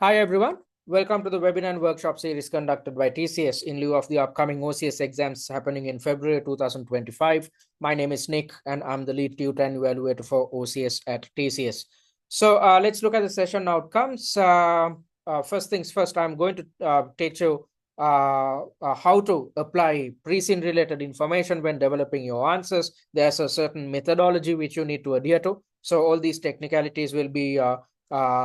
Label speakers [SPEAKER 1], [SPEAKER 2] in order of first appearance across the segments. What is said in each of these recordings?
[SPEAKER 1] Hi, everyone. Welcome to the webinar and workshop series conducted by TCS in lieu of the upcoming OCS exams happening in February 2025. My name is Nick, and I'm the lead tutor and evaluator for OCS at TCS. So let's look at the session outcomes. First things first, I'm going to teach you how to apply Preseen related information when developing your answers. There's a certain methodology which you need to adhere to. So all these technicalities will be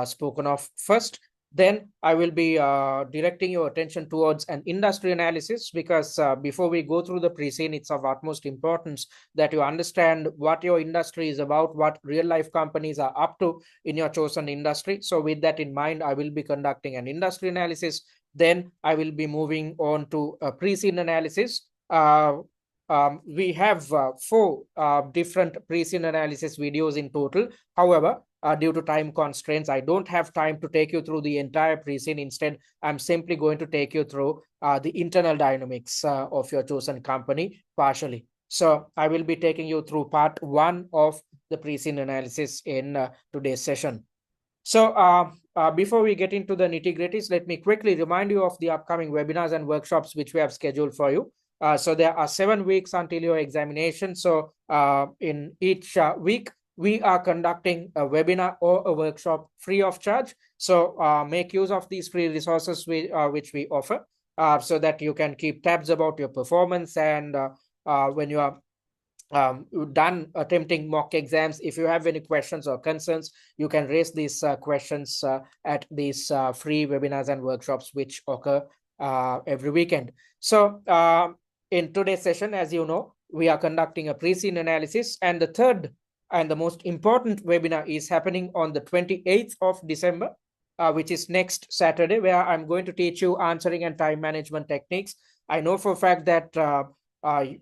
[SPEAKER 1] spoken of first. Then I will be directing your attention towards an industry analysis because before we go through the Preseen, it's of utmost importance that you understand what your industry is about, what real life companies are up to in your chosen industry. So with that in mind, I will be conducting an industry analysis. Then I will be moving on to a Preseen analysis. We have four different Preseen analysis videos in total. However, due to time constraints, I don't have time to take you through the entire Preseen. Instead, I'm simply going to take you through the internal dynamics of your chosen company partially. So I will be taking you through part one of the Preseen analysis in today's session. So before we get into the nitty-gritties, let me quickly remind you of the upcoming webinars and workshops which we have scheduled for you. So there are 7 weeks until your examination. So in each week, we are conducting a webinar or a workshop free of charge. So make use of these free resources which we offer so that you can keep tabs about your performance. And when you are done attempting mock exams, if you have any questions or concerns, you can raise these questions at these free webinars and workshops which occur every weekend. So in today's session, as you know, we are conducting a Preseen analysis, and the third and the most important webinar is happening on the 28th of December, which is next Saturday, where I'm going to teach you answering and time management techniques. I know for a fact that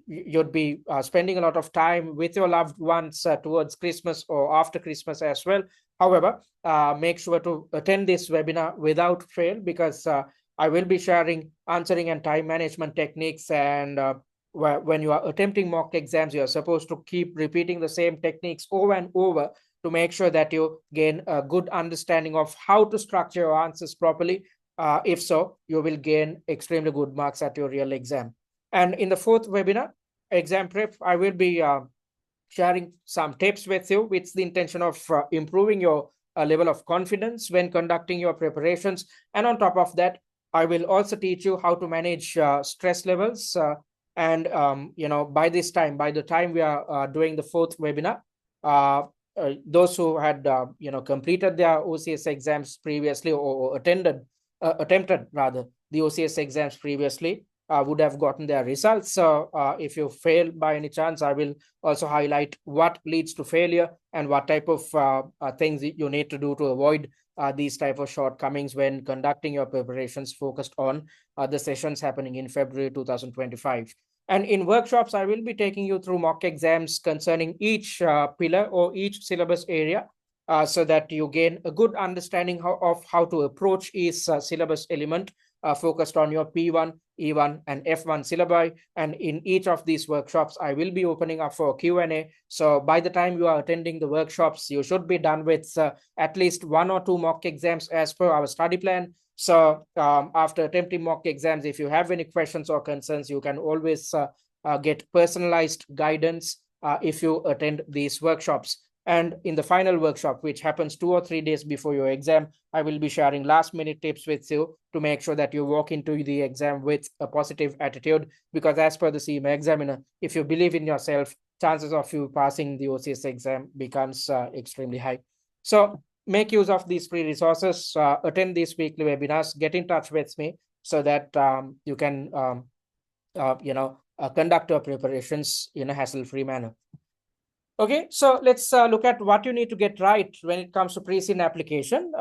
[SPEAKER 1] you'd be spending a lot of time with your loved ones towards Christmas or after Christmas as well. However, make sure to attend this webinar without fail, because I will be sharing answering and time management techniques. And when you are attempting mock exams, you are supposed to keep repeating the same techniques over and over to make sure that you gain a good understanding of how to structure your answers properly. If so, you will gain extremely good marks at your real exam. And in the fourth webinar, exam prep, I will be sharing some tips with you with the intention of improving your level of confidence when conducting your preparations. And on top of that, I will also teach you how to manage stress levels. And by the time we are doing the fourth webinar, those who had completed their OCS exams previously or attempted rather the OCS exams previously would have gotten their results. So if you fail by any chance, I will also highlight what leads to failure and what type of things you need to do to avoid these type of shortcomings when conducting your preparations focused on the sessions happening in February 2025. And in workshops, I will be taking you through mock exams concerning each pillar or each syllabus area so that you gain a good understanding of how to approach each syllabus element focused on your P1, E1 and F1 syllabi. And in each of these workshops, I will be opening up for Q&A. So by the time you are attending the workshops, you should be done with at least 1 or 2 mock exams as per our study plan. So after attempting mock exams, if you have any questions or concerns, you can always get personalized guidance if you attend these workshops. And in the final workshop, which happens 2 or 3 days before your exam, I will be sharing last minute tips with you to make sure that you walk into the exam with a positive attitude. Because as per the CIMA examiner, if you believe in yourself, chances of you passing the OCS exam becomes extremely high. So make use of these free resources, attend these weekly webinars, get in touch with me so that you can conduct your preparations in a hassle-free manner. Okay, so let's look at what you need to get right when it comes to Preseen application.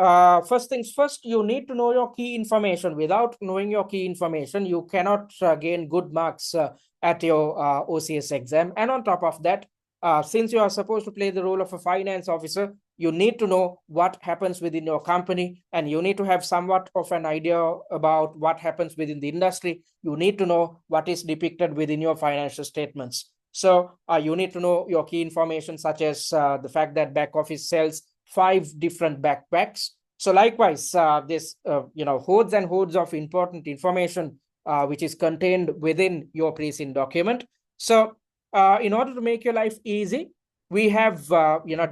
[SPEAKER 1] First things first, you need to know your key information. Without knowing your key information, you cannot gain good marks at your OCS exam. And on top of that, since you are supposed to play the role of a finance officer, you need to know what happens within your company, and you need to have somewhat of an idea about what happens within the industry. You need to know what is depicted within your financial statements. So you need to know your key information, such as the fact that BackOffice sells 5 different backpacks. So likewise, this hordes and hordes of important information which is contained within your Preseen document. So in order to make your life easy, we have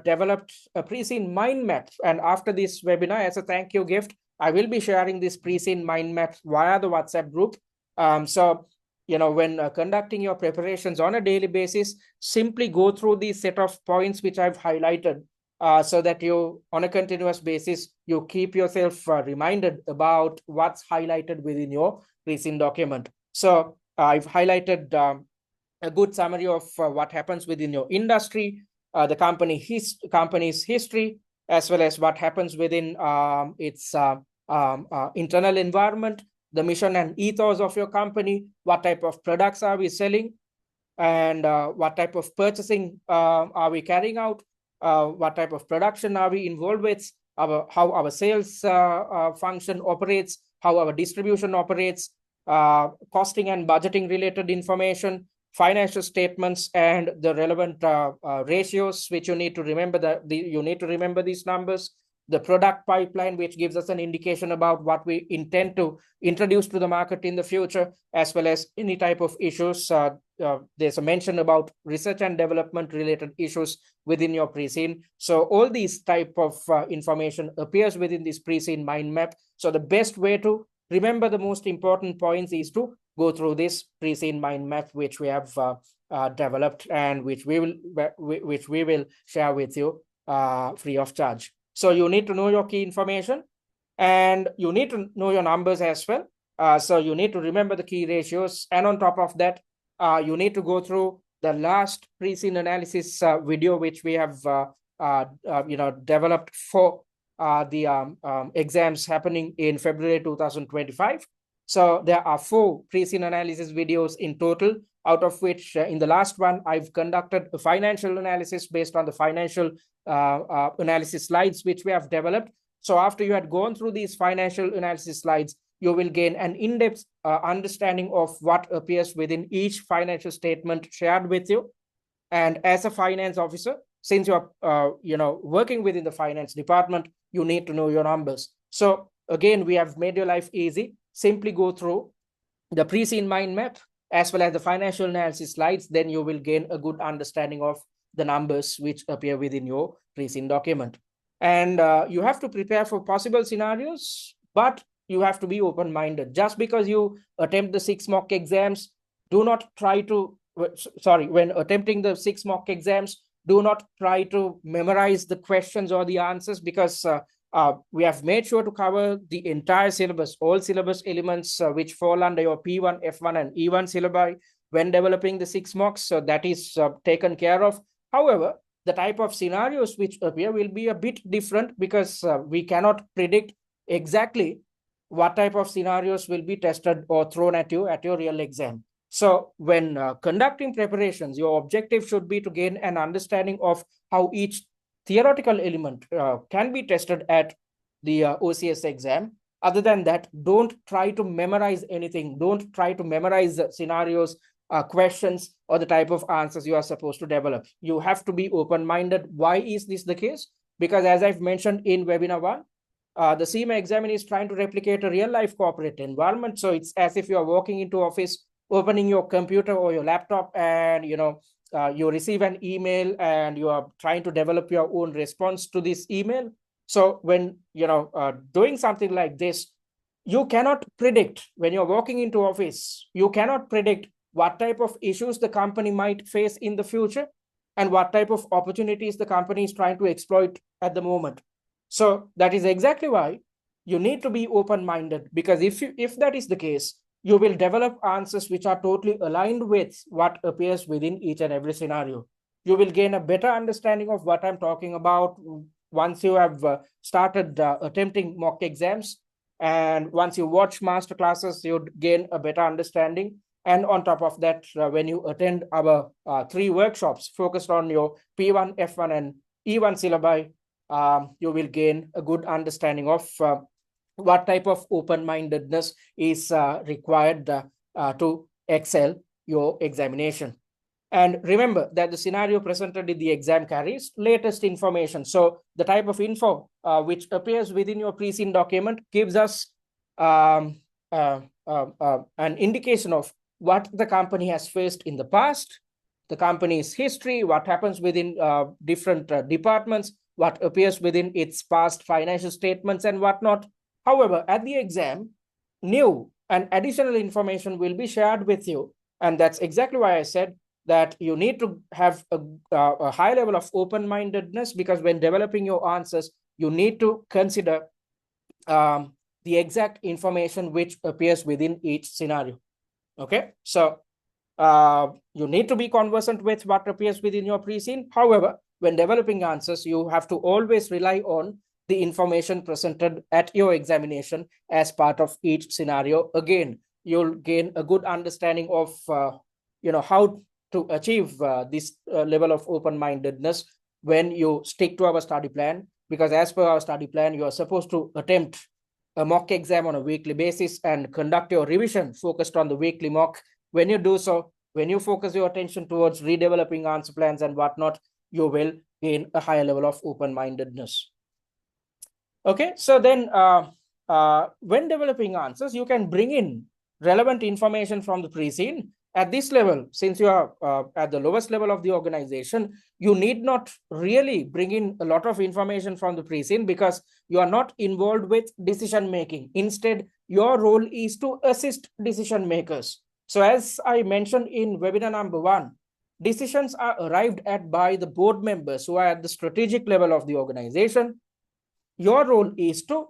[SPEAKER 1] developed a Preseen mind map. And after this webinar, as a thank you gift, I will be sharing this Preseen mind map via the WhatsApp group. So when conducting your preparations on a daily basis, simply go through the set of points which I've highlighted, so that you, on a continuous basis, you keep yourself reminded about what's highlighted within your Preseen document. So I've highlighted a good summary of what happens within your industry, the company's history, as well as what happens within its internal environment, the mission and ethos of your company, what type of products are we selling, and what type of purchasing are we carrying out, what type of production are we involved with, how our sales function operates, how our distribution operates, costing and budgeting related information, financial statements, and the relevant ratios which you need to remember. You need to remember these numbers. The product pipeline, which gives us an indication about what we intend to introduce to the market in the future, as well as any type of issues. There's a mention about research and development related issues within your Preseen. So all these type of information appears within this Preseen mind map. So the best way to remember the most important points is to go through this Preseen mind map, which we have developed and which we will share with you free of charge. So you need to know your key information, and you need to know your numbers as well. So you need to remember the key ratios, and on top of that, you need to go through the last Preseen analysis video which we have developed for the exams happening in February 2025. So there are 4 Preseen analysis videos in total, out of which in the last one, I've conducted a financial analysis based on the financial analysis slides which we have developed. So after you had gone through these financial analysis slides, you will gain an in-depth understanding of what appears within each financial statement shared with you. And as a finance officer, since you're working within the finance department, you need to know your numbers. So again, we have made your life easy. Simply go through the Preseen mind map as well as the financial analysis slides. Then you will gain a good understanding of the numbers which appear within your Preseen document. And you have to prepare for possible scenarios, but you have to be open-minded. Just because you attempt the 6 mock exams, do not try to, when attempting the 6 mock exams, do not try to memorize the questions or the answers, because we have made sure to cover the entire syllabus, all syllabus elements which fall under your P1, F1 and E1 syllabi when developing the 6 mocks. So that is taken care of. However, the type of scenarios which appear will be a bit different, because we cannot predict exactly what type of scenarios will be tested or thrown at you at your real exam. So when conducting preparations, your objective should be to gain an understanding of how each theoretical element can be tested at the OCS exam. Other than that, don't try to memorize anything. Don't try to memorize scenarios, questions, or the type of answers you are supposed to develop. You have to be open-minded. Why is this the case? Because as I've mentioned in webinar 1, the CIMA examiner is trying to replicate a real-life corporate environment. So it's as if you are walking into office, opening your computer or your laptop, and you receive an email and you are trying to develop your own response to this email. So when doing something like this, you cannot predict. When you're walking into office, you cannot predict what type of issues the company might face in the future and what type of opportunities the company is trying to exploit at the moment. So that is exactly why you need to be open-minded, because if that is the case, you will develop answers which are totally aligned with what appears within each and every scenario. You will gain a better understanding of what I'm talking about once you have started attempting mock exams. And once you watch master classes, you gain a better understanding. And on top of that, when you attend our 3 workshops focused on your P1, F1 and E1 syllabi, you will gain a good understanding of what type of open-mindedness is required to excel your examination. And remember that the scenario presented in the exam carries latest information. So the type of info which appears within your Preseen document gives us an indication of what the company has faced in the past, the company's history, what happens within different departments, what appears within its past financial statements and whatnot. However, at the exam, new and additional information will be shared with you. And that's exactly why I said that you need to have a high level of open-mindedness, because when developing your answers, you need to consider the exact information which appears within each scenario. Okay, so you need to be conversant with what appears within your Preseen. However, when developing answers, you have to always rely on the information presented at your examination as part of each scenario. Again, you'll gain a good understanding of how to achieve this level of open-mindedness when you stick to our study plan, because as per our study plan, you are supposed to attempt a mock exam on a weekly basis and conduct your revision focused on the weekly mock. When you do so, when you focus your attention towards redeveloping answer plans and whatnot, you will gain a higher level of open-mindedness. Okay, so then when developing answers, you can bring in relevant information from the Preseen. At this level, since you are at the lowest level of the organization, you need not really bring in a lot of information from the Preseen, because you are not involved with decision making. Instead, your role is to assist decision makers. So as I mentioned in webinar number 1, decisions are arrived at by the board members who are at the strategic level of the organization. Your role is to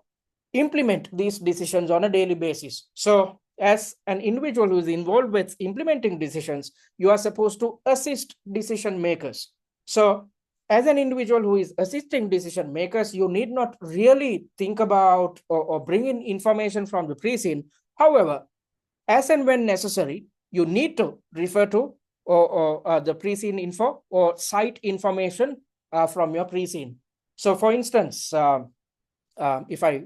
[SPEAKER 1] implement these decisions on a daily basis. So as an individual who is involved with implementing decisions, you are supposed to assist decision makers. So as an individual who is assisting decision makers, you need not really think about or bring in information from the Preseen. However, as and when necessary, you need to refer to the Preseen info or cite information from your Preseen. So for instance, if I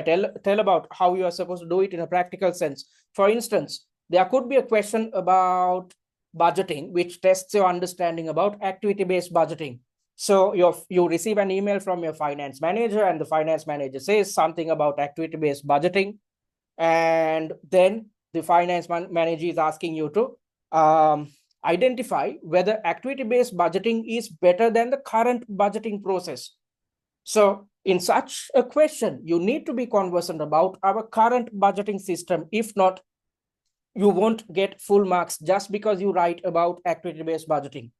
[SPEAKER 1] tell about how you are supposed to do it in a practical sense, for instance, there could be a question about budgeting, which tests your understanding about activity-based budgeting. So you receive an email from your finance manager, and the finance manager says something about activity-based budgeting, and then the finance manager is asking you to identify whether activity-based budgeting is better than the current budgeting process. So in such a question, you need to be conversant about our current budgeting system. If not, you won't get full marks just because you write about activity-based budgeting.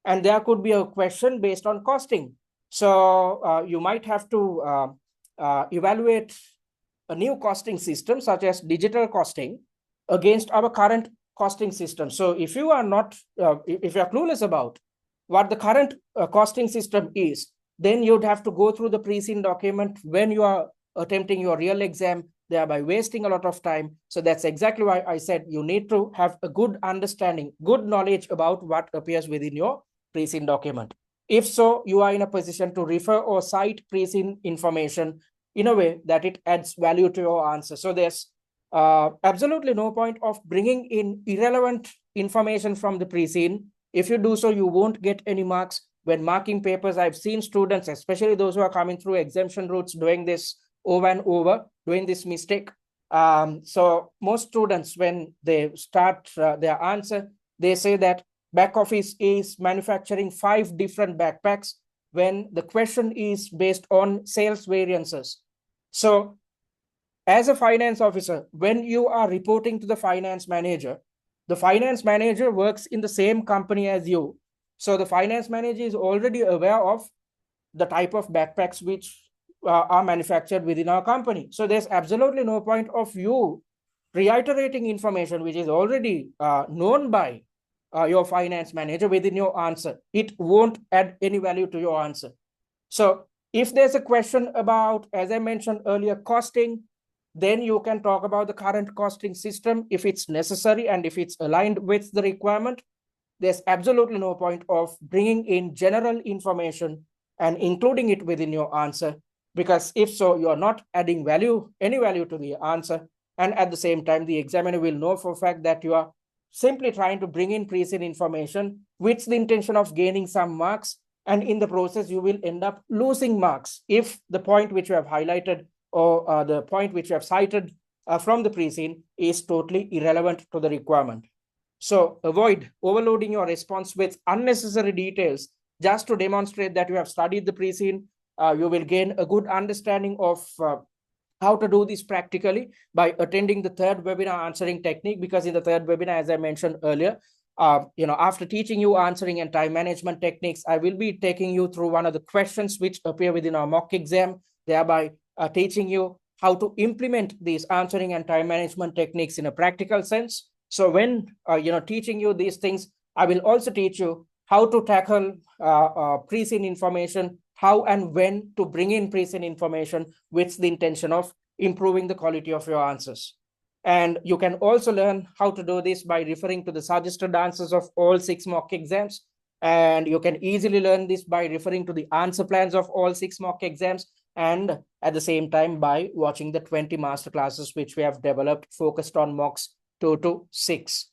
[SPEAKER 1] And there could be a question based on costing. So you might have to evaluate a new costing system, such as digital costing, against our current costing system. So if you are not, if you are clueless about what the current costing system is, then you'd have to go through the Preseen document when you are attempting your real exam, thereby wasting a lot of time. So that's exactly why I said you need to have a good understanding, good knowledge about what appears within your Preseen document. If so, you are in a position to refer or cite Preseen information in a way that it adds value to your answer. So there's absolutely no point of bringing in irrelevant information from the Preseen. If you do so, you won't get any marks. When marking papers, I've seen students, especially those who are coming through exemption routes, doing this over and over, doing this mistake. So most students, when they start their answer, they say that BackOffice is manufacturing 5 different backpacks when the question is based on sales variances. So as a finance officer, when you are reporting to the finance manager works in the same company as you. So the finance manager is already aware of the type of backpacks which are manufactured within our company. So there's absolutely no point of you reiterating information which is already known by your finance manager within your answer. It won't add any value to your answer. So if there's a question about, as I mentioned earlier, costing, then you can talk about the current costing system if it's necessary and if it's aligned with the requirement. There's absolutely no point of bringing in general information and including it within your answer, because if so, you're not adding any value to the answer. And at the same time, the examiner will know for a fact that you are simply trying to bring in Preseen information with the intention of gaining some marks. And in the process, you will end up losing marks if the point which you have highlighted or the point which you have cited from the Preseen is totally irrelevant to the requirement. So avoid overloading your response with unnecessary details just to demonstrate that you have studied the Preseen. You will gain a good understanding of how to do this practically by attending the third webinar answering technique, because in the third webinar, as I mentioned earlier, after teaching you answering and time management techniques, I will be taking you through one of the questions which appear within our mock exam, thereby teaching you how to implement these answering and time management techniques in a practical sense. So when teaching you these things, I will also teach you how to tackle Preseen information, how and when to bring in Preseen information with the intention of improving the quality of your answers. And you can also learn how to do this by referring to the suggested answers of all 6 mock exams. And you can easily learn this by referring to the answer plans of all 6 mock exams, and at the same time by watching the 20 master classes which we have developed focused on mocks 2 to 6.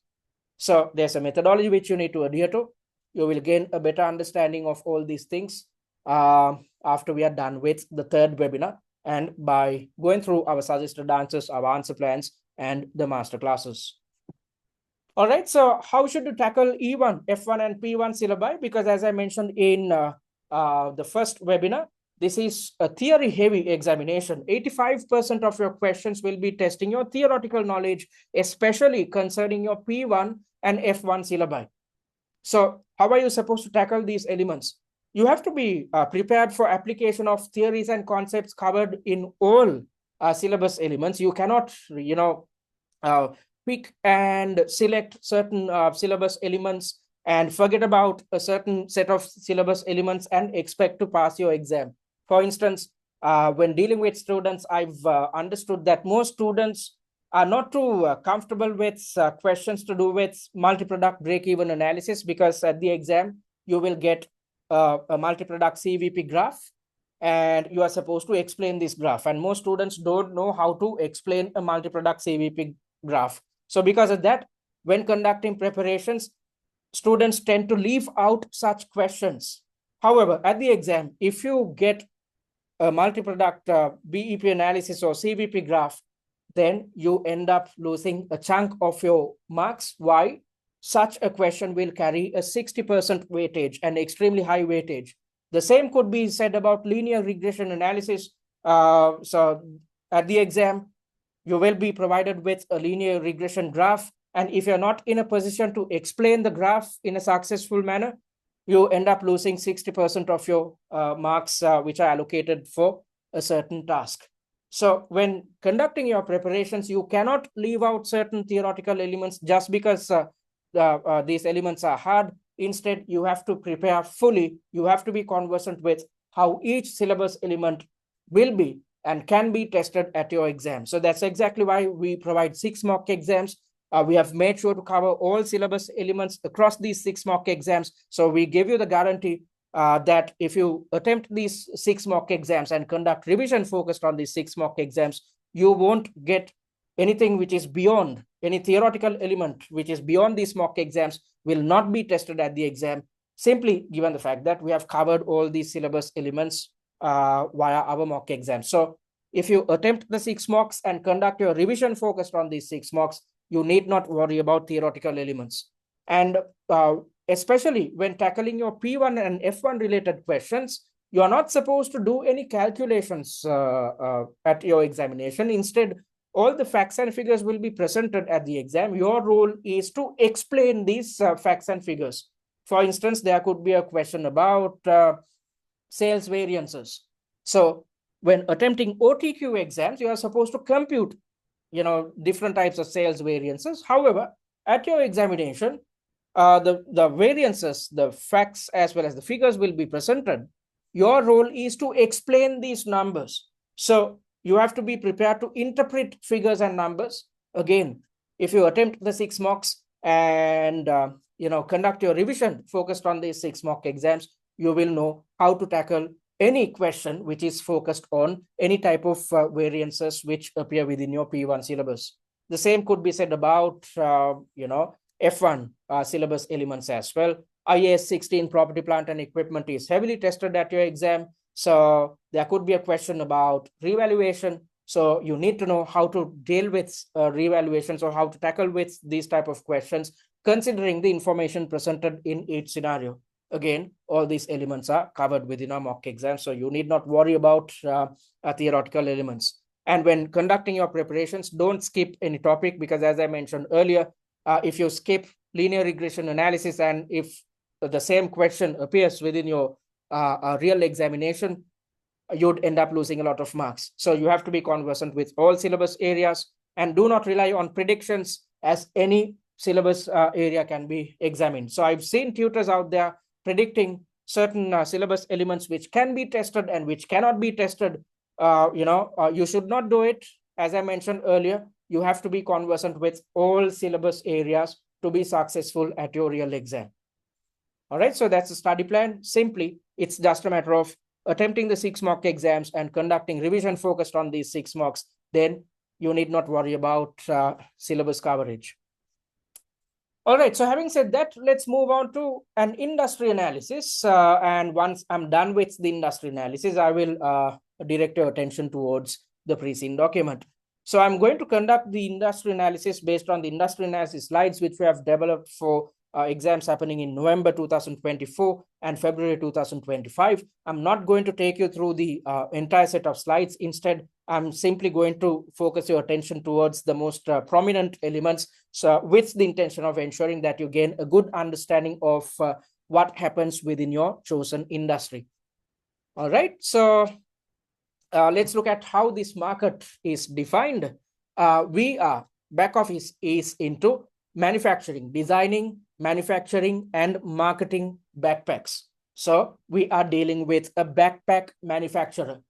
[SPEAKER 1] So there's a methodology which you need to adhere to. You will gain a better understanding of all these things after we are done with the third webinar, and by going through our suggested answers, our answer plans, and the master classes. All right, so how should you tackle E1, F1, and P1 syllabi? Because as I mentioned in the first webinar, this is a theory-heavy examination. 85% of your questions will be testing your theoretical knowledge, especially concerning your P1 and F1 syllabi. So how are you supposed to tackle these elements? You have to be prepared for application of theories and concepts covered in all syllabus elements. You cannot, pick and select certain syllabus elements and forget about a certain set of syllabus elements and expect to pass your exam. For instance, when dealing with students, I've understood that most students are not too comfortable with questions to do with multi-product break-even analysis, because at the exam, you will get a multi-product CVP graph, and you are supposed to explain this graph. And most students don't know how to explain a multi-product CVP graph. So because of that, when conducting preparations, students tend to leave out such questions. However, at the exam, if you get a multi-product BEP analysis or CVP graph, then you end up losing a chunk of your marks. Why? Such a question will carry a 60% weightage, an extremely high weightage. The same could be said about linear regression analysis. So at the exam, you will be provided with a linear regression graph. And if you're not in a position to explain the graph in a successful manner, you end up losing 60% of your marks, which are allocated for a certain task. So when conducting your preparations, you cannot leave out certain theoretical elements just because these elements are hard. Instead, you have to prepare fully. You have to be conversant with how each syllabus element will be and can be tested at your exam. So that's exactly why we provide 6 mock exams. We have made sure to cover all syllabus elements across these 6 mock exams. So we give you the guarantee that if you attempt these 6 mock exams and conduct revision focused on these 6 mock exams, you won't get anything which is beyond, any theoretical element which is beyond these mock exams will not be tested at the exam, simply given the fact that we have covered all these syllabus elements via our mock exams. So if you attempt the 6 mocks and conduct your revision focused on these 6 mocks, you need not worry about theoretical elements. And especially when tackling your P1 and F1 related questions, you are not supposed to do any calculations at your examination. Instead, all the facts and figures will be presented at the exam. Your role is to explain these facts and figures. For instance, there could be a question about sales variances. So when attempting OTQ exams, you are supposed to compute different types of sales variances. However, at your examination, the variances, the facts as well as the figures will be presented. Your role is to explain these numbers. So you have to be prepared to interpret figures and numbers. Again, if you attempt the 6 mocks and conduct your revision focused on these 6 mock exams, you will know how to tackle any question which is focused on any type of variances which appear within your P1 syllabus. The same could be said about F1 syllabus elements as well. IAS 16 property, plant and equipment is heavily tested at your exam. So there could be a question about revaluation. So you need to know how to deal with revaluations or how to tackle with these type of questions, considering the information presented in each scenario. Again, all these elements are covered within a mock exam, so you need not worry about theoretical elements. And when conducting your preparations, don't skip any topic, because as I mentioned earlier, if you skip linear regression analysis and if the same question appears within your real examination, you'd end up losing a lot of marks. So you have to be conversant with all syllabus areas and do not rely on predictions, as any syllabus area can be examined. So I've seen tutors out there predicting certain syllabus elements which can be tested and which cannot be tested. You should not do it. As I mentioned earlier, you have to be conversant with all syllabus areas to be successful at your real exam. All right, so that's the study plan. Simply, it's just a matter of attempting the 6 mock exams and conducting revision focused on these 6 mocks. Then you need not worry about syllabus coverage. All right, so having said that, let's move on to an industry analysis. And once I'm done with the industry analysis, I will direct your attention towards the Preseen document. So I'm going to conduct the industry analysis based on the industry analysis slides, which we have developed for exams happening in November 2024 and February 2025. I'm not going to take you through the entire set of slides. Instead, I'm simply going to focus your attention towards the most prominent elements, so with the intention of ensuring that you gain a good understanding of what happens within your chosen industry. All right, so let's look at how this market is defined. BackOffice is into manufacturing, designing, manufacturing, and marketing backpacks. So we are dealing with a backpack manufacturer.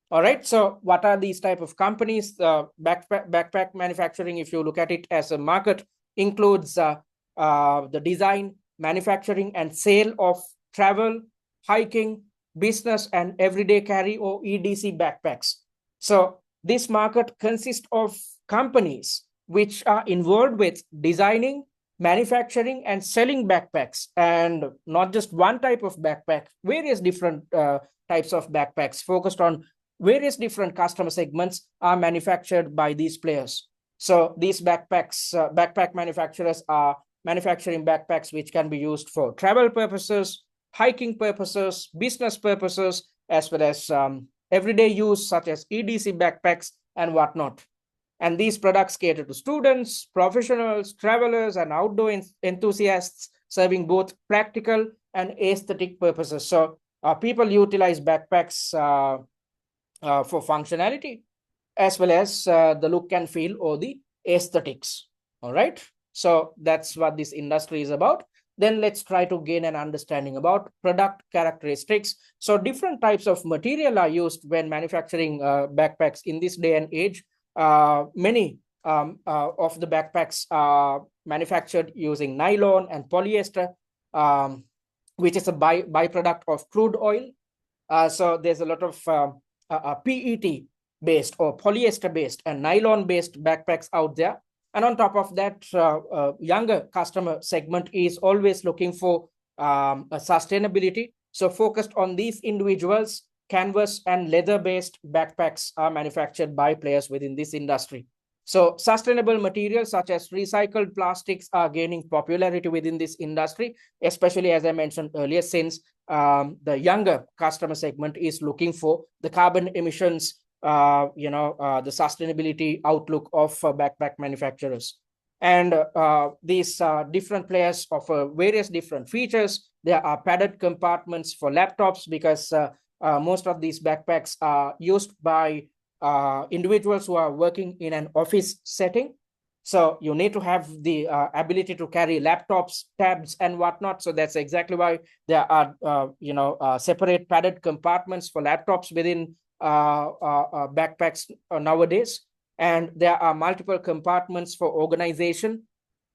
[SPEAKER 1] All right, so what are these type of companies? Backpack manufacturing, if you look at it as a market, includes the design, manufacturing, and sale of travel, hiking, business, and everyday carry, or EDC backpacks. So this market consists of companies which are involved with designing, manufacturing, and selling backpacks, and not just one type of backpack, various different types of backpacks focused on various different customer segments are manufactured by these players. So these backpack manufacturers are manufacturing backpacks which can be used for travel purposes, hiking purposes, business purposes, as well as everyday use such as EDC backpacks and whatnot. And these products cater to students, professionals, travelers, and outdoor enthusiasts, serving both practical and aesthetic purposes. So people utilize backpacks for functionality, as well as the look and feel or the aesthetics. All right, so that's what this industry is about. Then let's try to gain an understanding about product characteristics. So different types of material are used when manufacturing backpacks in this day and age. Many of the backpacks are manufactured using nylon and polyester, which is a byproduct of crude oil. So there's a lot of PET based or polyester based and nylon based backpacks out there. And on top of that, younger customer segment is always looking for a sustainability. So focused on these individuals, canvas and leather based backpacks are manufactured by players within this industry. So sustainable materials such as recycled plastics are gaining popularity within this industry, especially as I mentioned earlier, since the younger customer segment is looking for the carbon emissions, the sustainability outlook of backpack manufacturers. And these different players offer various different features. There are padded compartments for laptops, because most of these backpacks are used by individuals who are working in an office setting. So you need to have the ability to carry laptops, tabs, and whatnot. So that's exactly why there are separate padded compartments for laptops within backpacks nowadays. And there are multiple compartments for organization,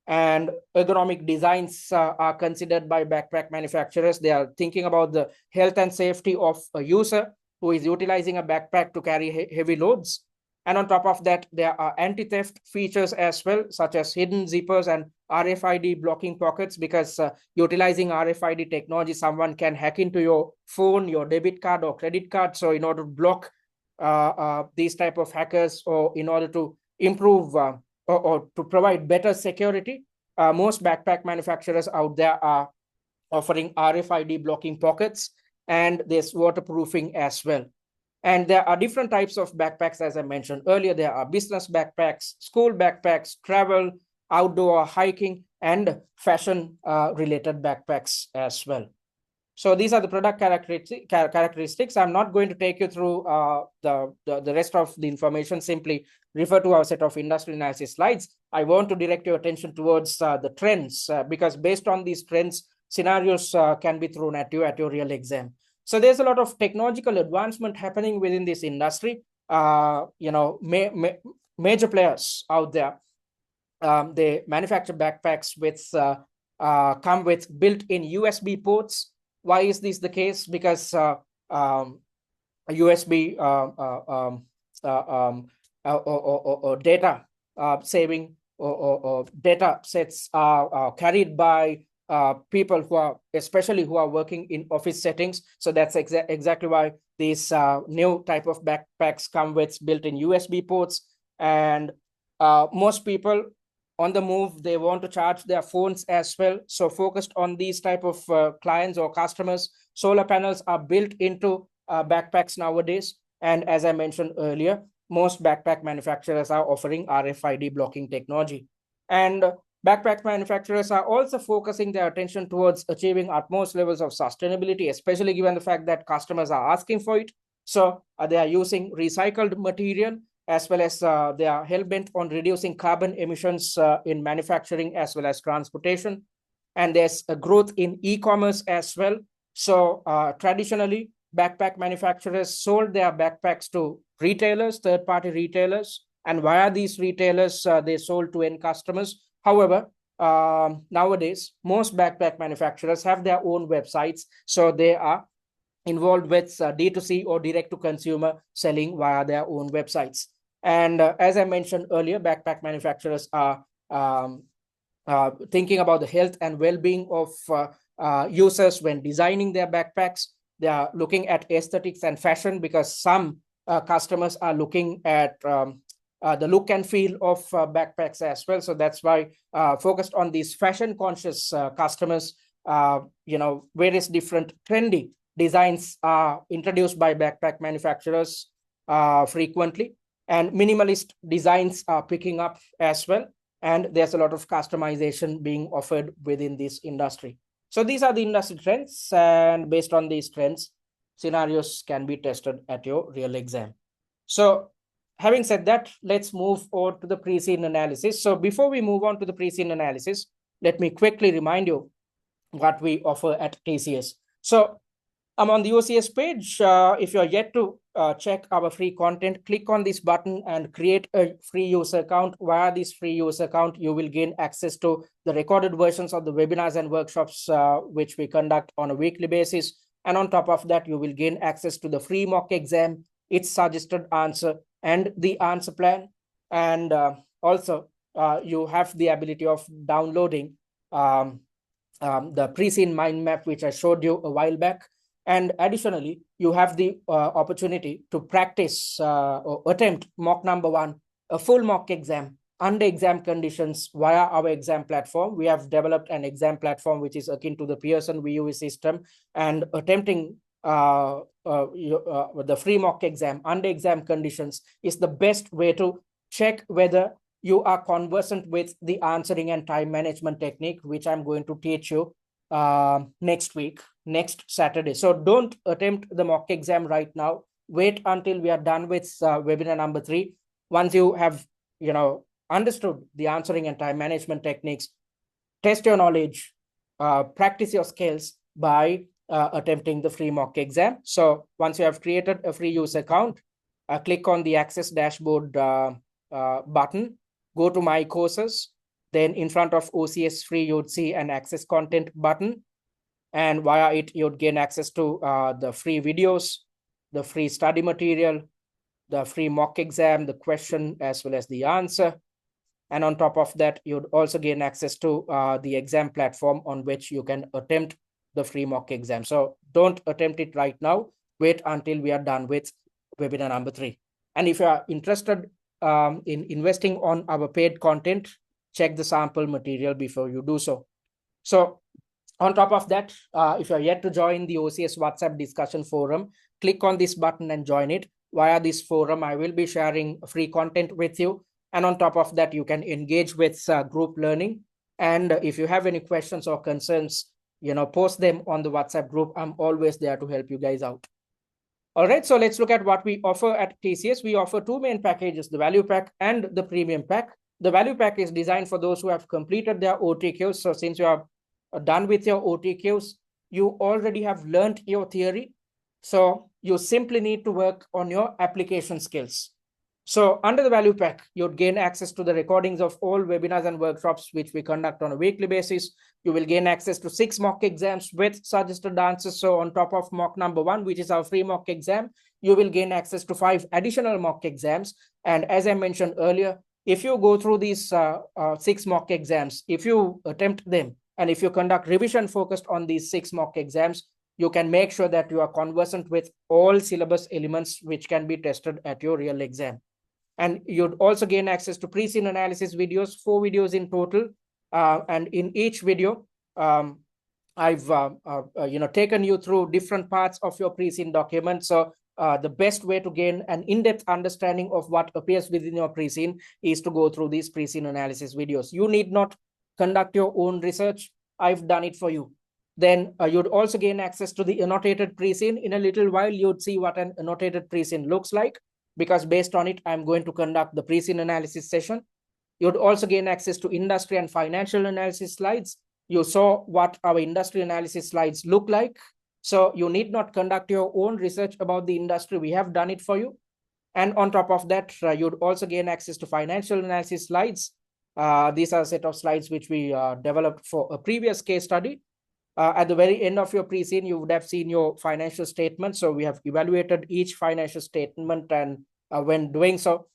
[SPEAKER 1] and ergonomic designs are considered by backpack manufacturers. They are thinking about the health and safety of a user who is utilizing a backpack to carry heavy loads. And on top of that, there are anti-theft features as well, such as hidden zippers and RFID blocking pockets, because utilizing RFID technology, someone can hack into your phone, your debit card or credit card. So in order to block these type of hackers, or in order to improve or to provide better security, most backpack manufacturers out there are offering RFID blocking pockets, and there's waterproofing as well. And there are different types of backpacks, as I mentioned earlier. There are business backpacks, school backpacks, travel, outdoor hiking, and fashion related backpacks as well. So these are the product characteristics. I'm not going to take you through the rest of the information. Simply refer to our set of industry analysis slides. I want to direct your attention towards the trends, because based on these trends, scenarios can be thrown at you at your real exam. So there's a lot of technological advancement happening within this industry. Major players out there, they manufacture backpacks with come with built-in USB ports. Why is this the case? Because USB or data saving or data sets are carried by people especially who are working in office settings. So that's exactly why these new type of backpacks come with built-in USB ports. And most people on the move, they want to charge their phones as well. So focused on these type of clients or customers, solar panels are built into backpacks nowadays. And as I mentioned earlier, most backpack manufacturers are offering RFID blocking technology. And backpack manufacturers are also focusing their attention towards achieving utmost levels of sustainability, especially given the fact that customers are asking for it. So they are using recycled material, as well as they are hell-bent on reducing carbon emissions in manufacturing as well as transportation. And there's a growth in e-commerce as well. So traditionally, backpack manufacturers sold their backpacks to retailers, third-party retailers, and via these retailers, they sold to end customers. However, nowadays, most backpack manufacturers have their own websites, so they are involved with D2C or direct-to-consumer selling via their own websites. And as I mentioned earlier, backpack manufacturers are thinking about the health and well-being of users when designing their backpacks. They are looking at aesthetics and fashion, because some customers are looking at the look and feel of backpacks as well. So that's why focused on these fashion conscious customers, various different trendy designs are introduced by backpack manufacturers frequently, and minimalist designs are picking up as well. And there's a lot of customization being offered within this industry. So these are the industry trends, and based on these trends, scenarios can be tested at your real exam. So having said that, let's move on to the pre-scene analysis. So before we move on to the pre-scene analysis, let me quickly remind you what we offer at TCS. So I'm on the OCS page. If you're yet to check our free content, click on this button and create a free user account. Via this free user account, you will gain access to the recorded versions of the webinars and workshops which we conduct on a weekly basis. And on top of that, you will gain access to the free mock exam, its suggested answer, and the answer plan. And also, you have the ability of downloading the pre-scene mind map, which I showed you a while back. And additionally, you have the opportunity to practice or attempt mock number 1, a full mock exam under exam conditions via our exam platform. We have developed an exam platform which is akin to the Pearson VUE system, and attempting the free mock exam under exam conditions is the best way to check whether you are conversant with the answering and time management technique, which I'm going to teach you next week, next Saturday. So don't attempt the mock exam right now. Wait until we are done with webinar number 3. Once you have, understood the answering and time management techniques, test your knowledge, practice your skills by attempting the free mock exam. So once you have created a free user account, click on the Access Dashboard button, go to My Courses. Then in front of OCS Free, you'd see an Access Content button. And via it, you'd gain access to the free videos, the free study material, the free mock exam, the question as well as the answer. And on top of that, you'd also gain access to the exam platform on which you can attempt the free mock exam. So don't attempt it right now. Wait until we are done with webinar number 3. And if you are interested in investing on our paid content, check the sample material before you do so. So on top of that, if you're yet to join the OCS WhatsApp discussion forum, click on this button and join it. Via this forum, I will be sharing free content with you. And on top of that, you can engage with group learning. And if you have any questions or concerns, post them on the WhatsApp group. I'm always there to help you guys out. All right, so let's look at what we offer at TCS. We offer 2 main packages, the value pack and the premium pack. The value pack is designed for those who have completed their OTQs. So since you are done with your OTQs, you already have learned your theory. So you simply need to work on your application skills. So under the value pack, you'd gain access to the recordings of all webinars and workshops which we conduct on a weekly basis. You will gain access to 6 mock exams with suggested answers. So on top of mock number 1, which is our free mock exam, you will gain access to 5 additional mock exams. And as I mentioned earlier, if you go through these 6 mock exams, if you attempt them, and if you conduct revision focused on these 6 mock exams, you can make sure that you are conversant with all syllabus elements which can be tested at your real exam. And you'd also gain access to Preseen analysis videos, 4 videos in total. And in each video, I've taken you through different parts of your Preseen document. So the best way to gain an in-depth understanding of what appears within your Preseen is to go through these Preseen analysis videos. You need not conduct your own research. I've done it for you. Then you'd also gain access to the annotated Preseen. In a little while, you'd see what an annotated Preseen looks like, because based on it, I'm going to conduct the Preseen analysis session. You'd also gain access to industry and financial analysis slides. You saw what our industry analysis slides look like. So you need not conduct your own research about the industry. We have done it for you. And on top of that, you'd also gain access to financial analysis slides. These are a set of slides which we developed for a previous case study. At the very end of your Preseen, you would have seen your financial statement. So we have evaluated each financial statement, and when doing so,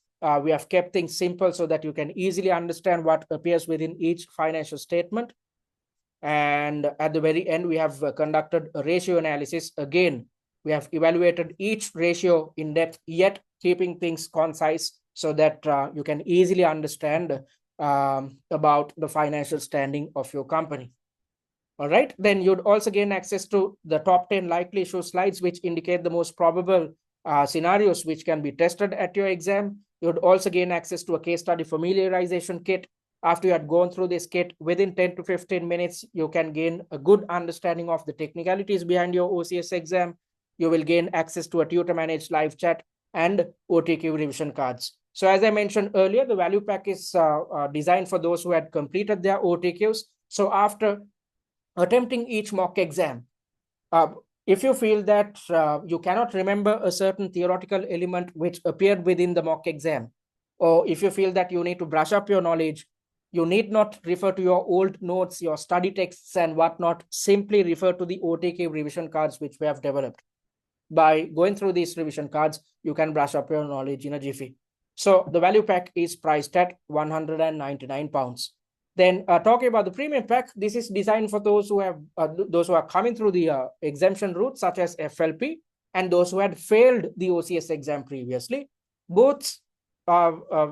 [SPEAKER 1] we have kept things simple so that you can easily understand what appears within each financial statement. And at the very end, we have conducted a ratio analysis. Again, we have evaluated each ratio in depth, yet keeping things concise so that you can easily understand about the financial standing of your company. All right, then you'd also gain access to the top 10 likely issue slides, which indicate the most probable scenarios which can be tested at your exam. You'd also gain access to a case study familiarization kit. After you had gone through this kit, within 10 to 15 minutes, you can gain a good understanding of the technicalities behind your OCS exam. You will gain access to a tutor-managed live chat and OTQ revision cards. So as I mentioned earlier, the value pack is designed for those who had completed their OTQs. So after attempting each mock exam, if you feel that you cannot remember a certain theoretical element which appeared within the mock exam, or if you feel that you need to brush up your knowledge, you need not refer to your old notes, your study texts and whatnot. Simply refer to the OTQ revision cards which we have developed. By going through these revision cards, you can brush up your knowledge in a jiffy. So the value pack is priced at £199. Then talking about the premium pack, this is designed for those who have those who are coming through the exemption route, such as FLP, and those who had failed the OCS exam previously. Both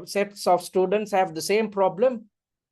[SPEAKER 1] sets of students have the same problem.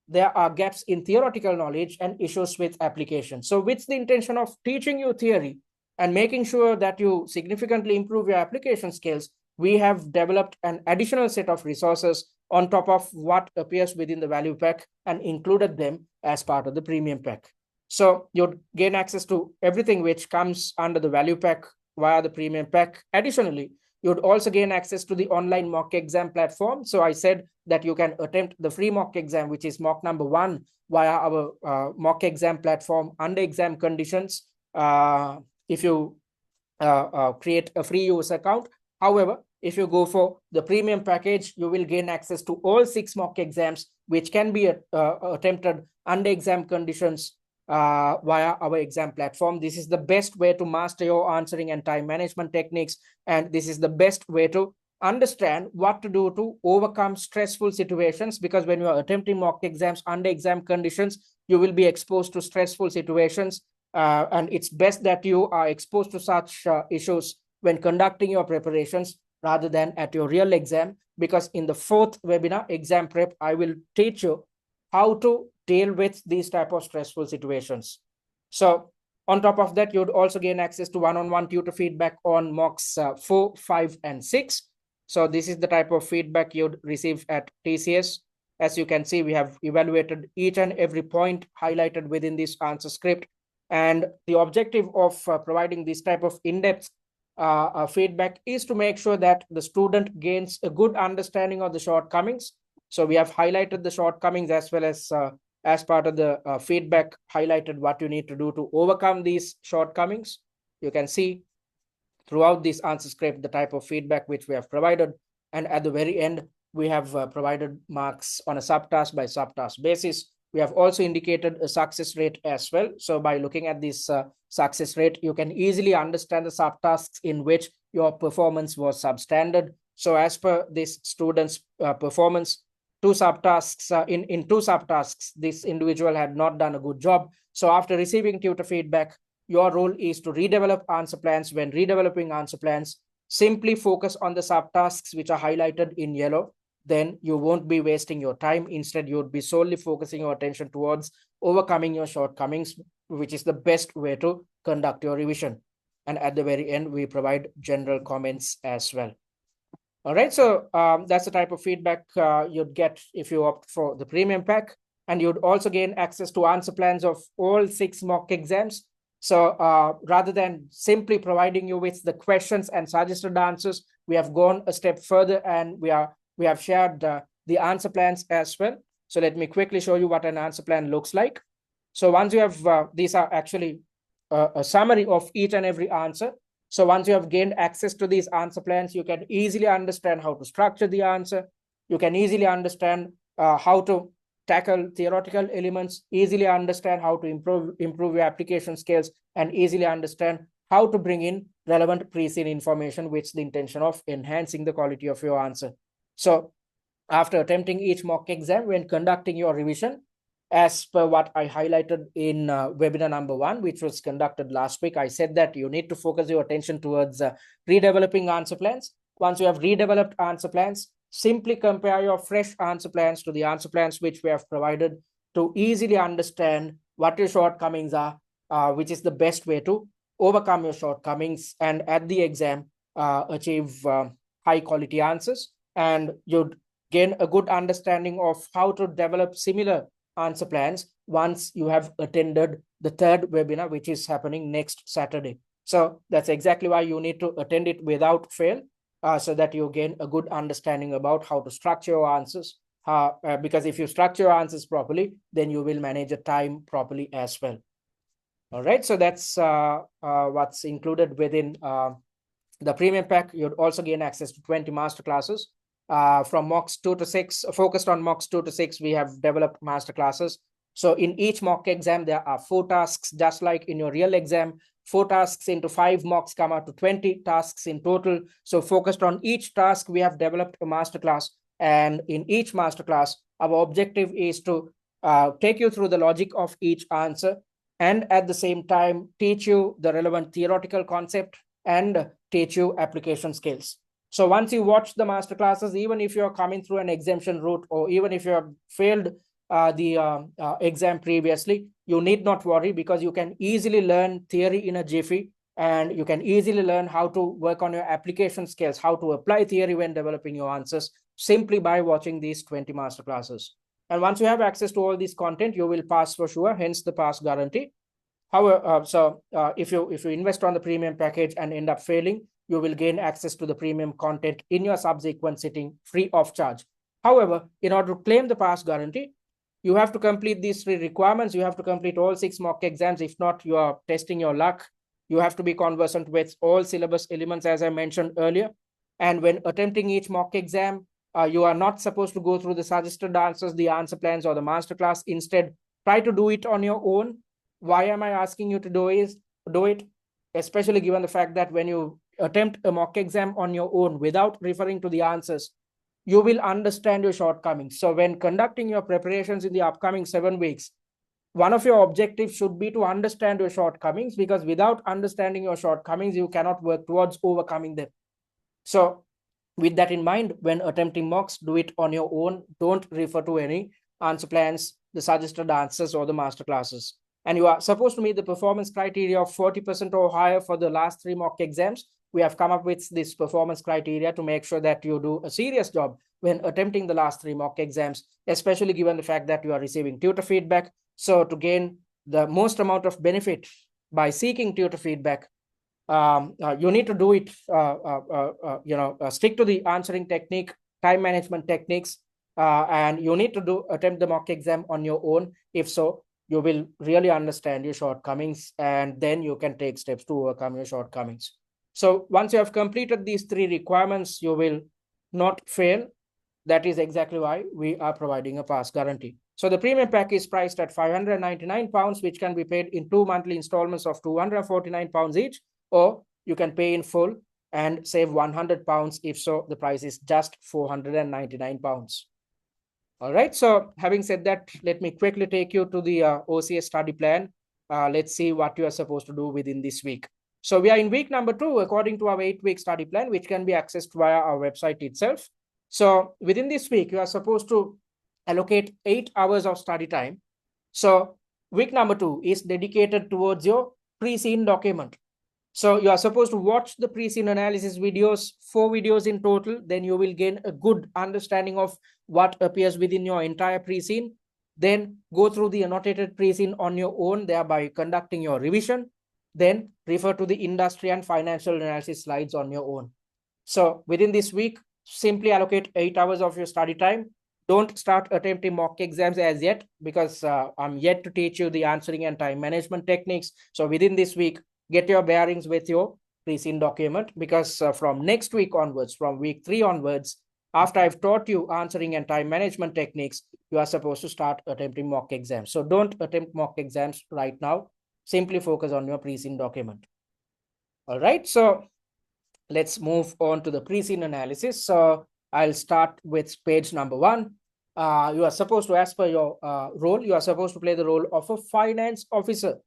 [SPEAKER 1] There are gaps in theoretical knowledge and issues with application. So with the intention of teaching you theory and making sure that you significantly improve your application skills, we have developed an additional set of resources on top of what appears within the value pack and included them as part of the premium pack. So you'd gain access to everything which comes under the value pack via the premium pack. Additionally, you'd also gain access to the online mock exam platform. So I said that you can attempt the free mock exam, which is mock number 1, via our mock exam platform under exam conditions, if you create a free user account. However, if you go for the premium package, you will gain access to all 6 mock exams, which can be attempted under exam conditions via our exam platform. This is the best way to master your answering and time management techniques. And this is the best way to understand what to do to overcome stressful situations, because when you are attempting mock exams under exam conditions, you will be exposed to stressful situations. And it's best that you are exposed to such issues when conducting your preparations rather than at your real exam, because in the fourth webinar, exam prep, I will teach you how to deal with these type of stressful situations. So on top of that, you'd also gain access to one-on-one tutor feedback on mocks 4, 5, and 6. So this is the type of feedback you'd receive at TCS. As you can see, we have evaluated each and every point highlighted within this answer script. And the objective of providing this type of in-depth feedback is to make sure that the student gains a good understanding of the shortcomings. So we have highlighted the shortcomings as well as part of the feedback, highlighted what you need to do to overcome these shortcomings. You can see throughout this answer script the type of feedback which we have provided. And at the very end, we have provided marks on a subtask by subtask basis. We have also indicated a success rate as well. So by looking at this success rate, you can easily understand the subtasks in which your performance was substandard. So as per this student's performance, two subtasks, in two subtasks, this individual had not done a good job. So after receiving tutor feedback, your role is to redevelop answer plans. When redeveloping answer plans, simply focus on the subtasks which are highlighted in yellow. Then you won't be wasting your time. Instead, you would be solely focusing your attention towards overcoming your shortcomings, which is the best way to conduct your revision. And at the very end, we provide general comments as well. All right, so that's the type of feedback you'd get if you opt for the premium pack. And you'd also gain access to answer plans of all 6 mock exams. So rather than simply providing you with the questions and suggested answers, we have gone a step further, and we have shared the answer plans as well. So let me quickly show you what an answer plan looks like. So once you have, these are actually a summary of each and every answer. So once you have gained access to these answer plans, you can easily understand how to structure the answer. You can easily understand how to tackle theoretical elements, easily understand how to improve your application skills, and easily understand how to bring in relevant pre-seen information with the intention of enhancing the quality of your answer. So after attempting each mock exam, when conducting your revision, as per what I highlighted in webinar number 1, which was conducted last week, I said that you need to focus your attention towards redeveloping answer plans. Once you have redeveloped answer plans, simply compare your fresh answer plans to the answer plans which we have provided to easily understand what your shortcomings are, which is the best way to overcome your shortcomings and at the exam achieve high quality answers. And you'd gain a good understanding of how to develop similar answer plans once you have attended the 3rd webinar, which is happening next Saturday. So that's exactly why you need to attend it without fail, so that you gain a good understanding about how to structure your answers. Because if you structure your answers properly, then you will manage your time properly as well. All right, so that's what's included within the premium pack. You'd also gain access to 20 masterclasses. From mocks 2 to 6, focused on mocks 2 to 6, we have developed masterclasses. So in each mock exam, there are 4 tasks, just like in your real exam. 4 tasks into 5 mocks come out to 20 tasks in total. So focused on each task, we have developed a masterclass. And in each masterclass, our objective is to take you through the logic of each answer, and at the same time, teach you the relevant theoretical concept and teach you application skills. So once you watch the master classes, even if you're coming through an exemption route, or even if you have failed the exam previously, you need not worry, because you can easily learn theory in a jiffy, and you can easily learn how to work on your application skills, how to apply theory when developing your answers, simply by watching these 20 master classes. And once you have access to all this content, you will pass for sure, hence the pass guarantee. However, if you invest on the premium package and end up failing, you will gain access to the premium content in your subsequent sitting free of charge. However, in order to claim the pass guarantee, you have to complete these 3 requirements. You have to complete all 6 mock exams. If not, you are testing your luck. You have to be conversant with all syllabus elements, as I mentioned earlier. And when attempting each mock exam, you are not supposed to go through the suggested answers, the answer plans, or the masterclass. Instead, try to do it on your own. Why am I asking you to do it? Especially given the fact that when you attempt a mock exam on your own without referring to the answers, you will understand your shortcomings. So when conducting your preparations in the upcoming 7 weeks, one of your objectives should be to understand your shortcomings, because without understanding your shortcomings, you cannot work towards overcoming them. So with that in mind, when attempting mocks, do it on your own. Don't refer to any answer plans, the suggested answers, or the master classes. And you are supposed to meet the performance criteria of 40% or higher for the last 3 mock exams. We have come up with this performance criteria to make sure that you do a serious job when attempting the last 3 mock exams, especially given the fact that you are receiving tutor feedback. So to gain the most amount of benefit by seeking tutor feedback, you need to do it, stick to the answering technique, time management techniques, and you need to attempt the mock exam on your own. If so, you will really understand your shortcomings, and then you can take steps to overcome your shortcomings. So once you have completed these 3 requirements, you will not fail. That is exactly why we are providing a pass guarantee. So the premium pack is priced at £599, which can be paid in 2 monthly installments of £249 each, or you can pay in full and save £100. If so, the price is just £499. All right. So having said that, let me quickly take you to the OCS study plan. Let's see what you are supposed to do within this week. So we are in week number 2, according to our 8-week study plan, which can be accessed via our website itself. So within this week, you are supposed to allocate 8 hours of study time. So week number 2 is dedicated towards your Preseen document. So you are supposed to watch the Preseen analysis videos, 4 videos in total. Then you will gain a good understanding of what appears within your entire Preseen. Then go through the annotated Preseen on your own, thereby conducting your revision. Then refer to the industry and financial analysis slides on your own. So within this week, simply allocate 8 hours of your study time. Don't start attempting mock exams as yet, because I'm yet to teach you the answering and time management techniques. So within this week, get your bearings with your Preseen document, because from next week onwards, from week 3 onwards, after I've taught you answering and time management techniques, you are supposed to start attempting mock exams. So don't attempt mock exams right now. Simply focus on your Preseen document. All right. So let's move on to the Preseen analysis. So I'll start with page number 1. You are supposed to, as per your role, you are supposed to play the role of a finance officer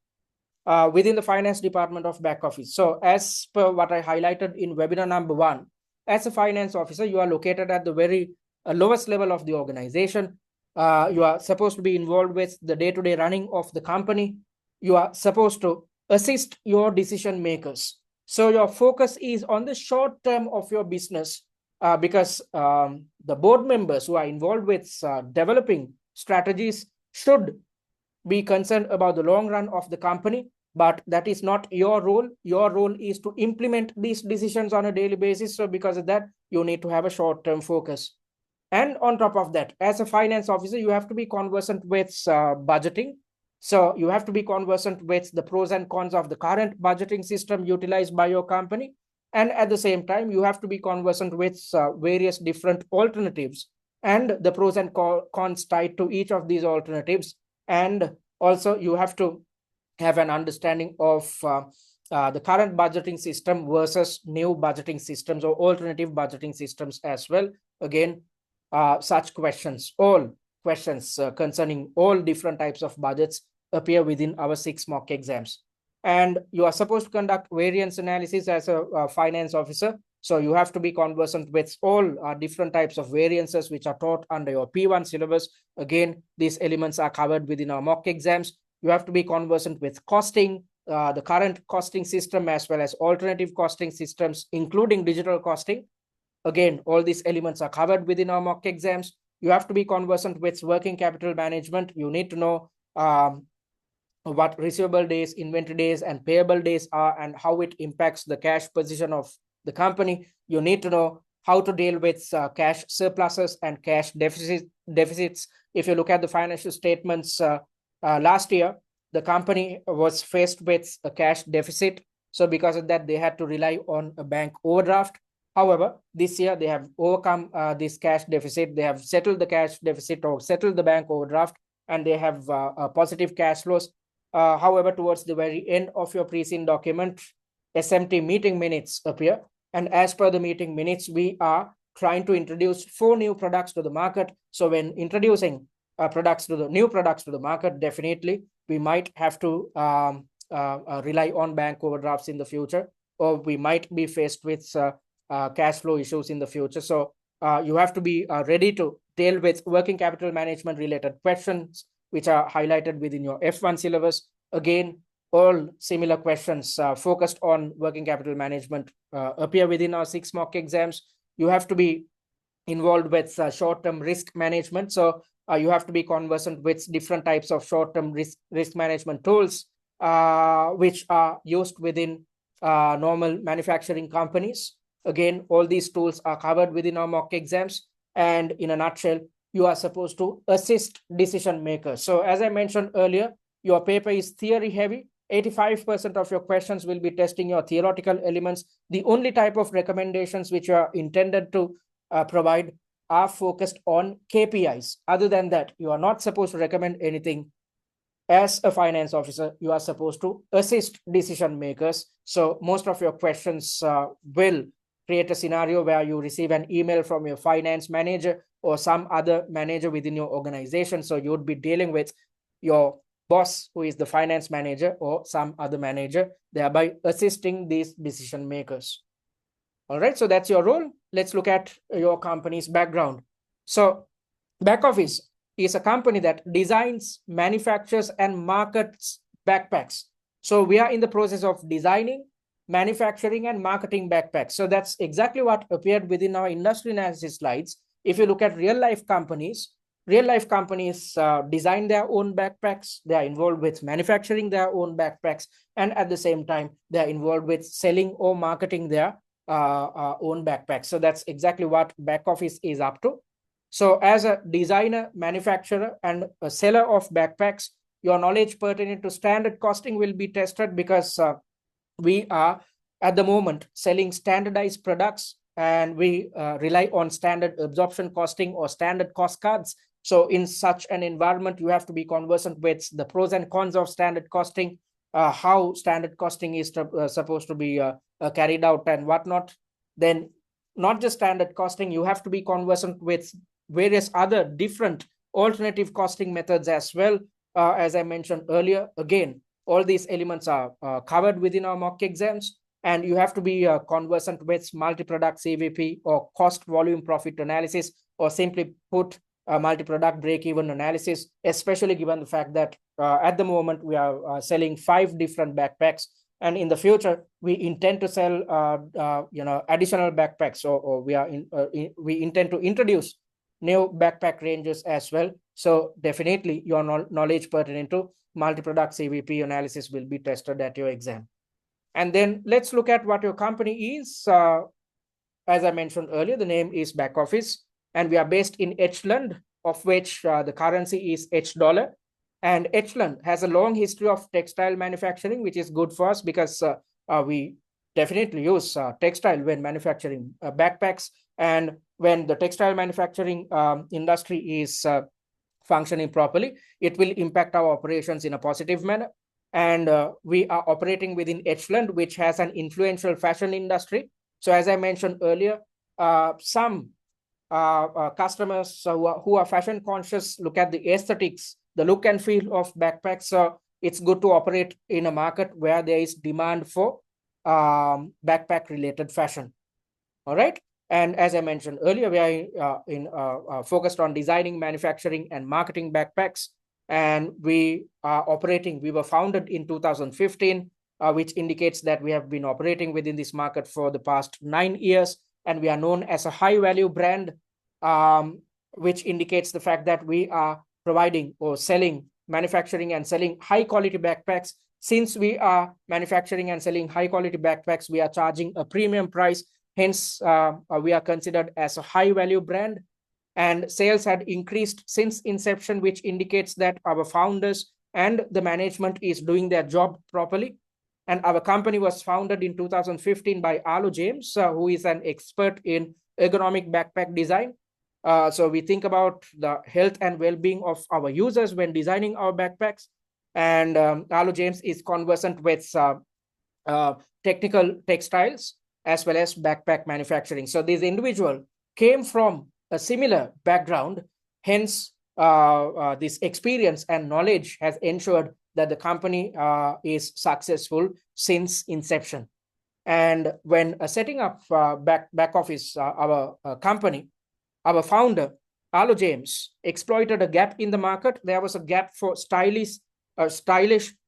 [SPEAKER 1] within the finance department of BackOffice. So as per what I highlighted in webinar number 1, as a finance officer, you are located at the very lowest level of the organization. You are supposed to be involved with the day-to-day running of the company. You are supposed to assist your decision makers. So your focus is on the short term of your business, because the board members who are involved with developing strategies should be concerned about the long run of the company, but that is not your role. Your role is to implement these decisions on a daily basis. So because of that, you need to have a short-term focus. And on top of that, as a finance officer, you have to be conversant with budgeting. So you have to be conversant with the pros and cons of the current budgeting system utilized by your company. And at the same time, you have to be conversant with various different alternatives and the pros and cons tied to each of these alternatives. And also you have to have an understanding of the current budgeting system versus new budgeting systems or alternative budgeting systems as well. Again, such questions, all questions concerning all different types of budgets appear within our 6 mock exams. And you are supposed to conduct variance analysis as a finance officer. So you have to be conversant with all different types of variances which are taught under your P1 syllabus. Again, these elements are covered within our mock exams. You have to be conversant with costing, the current costing system, as well as alternative costing systems, including digital costing. Again, all these elements are covered within our mock exams. You have to be conversant with working capital management. You need to know what receivable days, inventory days, and payable days are, and how it impacts the cash position of the company. You need to know how to deal with cash surpluses and cash deficits. If you look at the financial statements last year, the company was faced with a cash deficit. So because of that, they had to rely on a bank overdraft. However, this year they have overcome this cash deficit. They have settled the cash deficit or settled the bank overdraft, and they have positive cash flows. However, towards the very end of your Preseen document, SMT meeting minutes appear. And as per the meeting minutes, we are trying to introduce 4 new products to the market. So when introducing new products to the market, definitely we might have to rely on bank overdrafts in the future, or we might be faced with cash flow issues in the future. So you have to be ready to deal with working capital management related questions, which are highlighted within your F1 syllabus. Again, all similar questions focused on working capital management appear within our 6 mock exams. You have to be involved with short-term risk management. So you have to be conversant with different types of short-term risk management tools, which are used within normal manufacturing companies. Again, all these tools are covered within our mock exams. And in a nutshell, you are supposed to assist decision makers. So as I mentioned earlier, your paper is theory heavy. 85% of your questions will be testing your theoretical elements. The only type of recommendations which are intended to provide are focused on KPIs. Other than that, you are not supposed to recommend anything. As a finance officer, you are supposed to assist decision makers. So most of your questions will create a scenario where you receive an email from your finance manager or some other manager within your organization. So you would be dealing with your boss, who is the finance manager, or some other manager, thereby assisting these decision makers. All right, so that's your role. Let's look at your company's background. So BackOffice is a company that designs, manufactures, and markets backpacks. So we are in the process of designing, manufacturing, and marketing backpacks. So that's exactly what appeared within our industry analysis slides. If you look at real life companies design their own backpacks. They are involved with manufacturing their own backpacks, and at the same time, they are involved with selling or marketing their own backpacks. So that's exactly what BackOffice is up to. So as a designer, manufacturer, and a seller of backpacks, your knowledge pertaining to standard costing will be tested, because we are at the moment selling standardized products, and we rely on standard absorption costing or standard cost cards. So in such an environment, you have to be conversant with the pros and cons of standard costing, how standard costing is supposed to be carried out and whatnot. Then not just standard costing, you have to be conversant with various other different alternative costing methods as well. As I mentioned earlier, again, all these elements are covered within our mock exams, and you have to be conversant with multi-product CVP or cost volume profit analysis, or simply put, multi-product break-even analysis, especially given the fact that at the moment we are selling 5 different backpacks, and in the future we intend to sell additional backpacks, or we intend to introduce new backpack ranges as well. So definitely your knowledge pertaining to multi-product CVP analysis will be tested at your exam. And then let's look at what your company is. As I mentioned earlier, the name is BackOffice, and we are based in Edgeland, of which the currency is H dollar. And Edgeland has a long history of textile manufacturing, which is good for us, because we definitely use textile when manufacturing backpacks. And when the textile manufacturing industry is functioning properly, it will impact our operations in a positive manner. And we are operating within Edgeland, which has an influential fashion industry. So as I mentioned earlier, some customers who are fashion conscious look at the aesthetics, the look and feel of backpacks. So it's good to operate in a market where there is demand for backpack related fashion. All right. And as I mentioned earlier, we are focused on designing, manufacturing, and marketing backpacks. And we were founded in 2015, which indicates that we have been operating within this market for the past 9 years. And we are known as a high value brand, which indicates the fact that we are providing or manufacturing and selling high quality backpacks. Since we are manufacturing and selling high quality backpacks, we are charging a premium price. Hence, we are considered as a high value brand, and sales had increased since inception, which indicates that our founders and the management is doing their job properly. And our company was founded in 2015 by Arlo James, who is an expert in ergonomic backpack design. So we think about the health and well-being of our users when designing our backpacks. And Arlo James is conversant with technical textiles as well as backpack manufacturing. So these individuals came from a similar background. Hence, this experience and knowledge has ensured that the company is successful since inception. And when setting up back office, our company, our founder, Arlo James, exploited a gap in the market. There was a gap for stylish,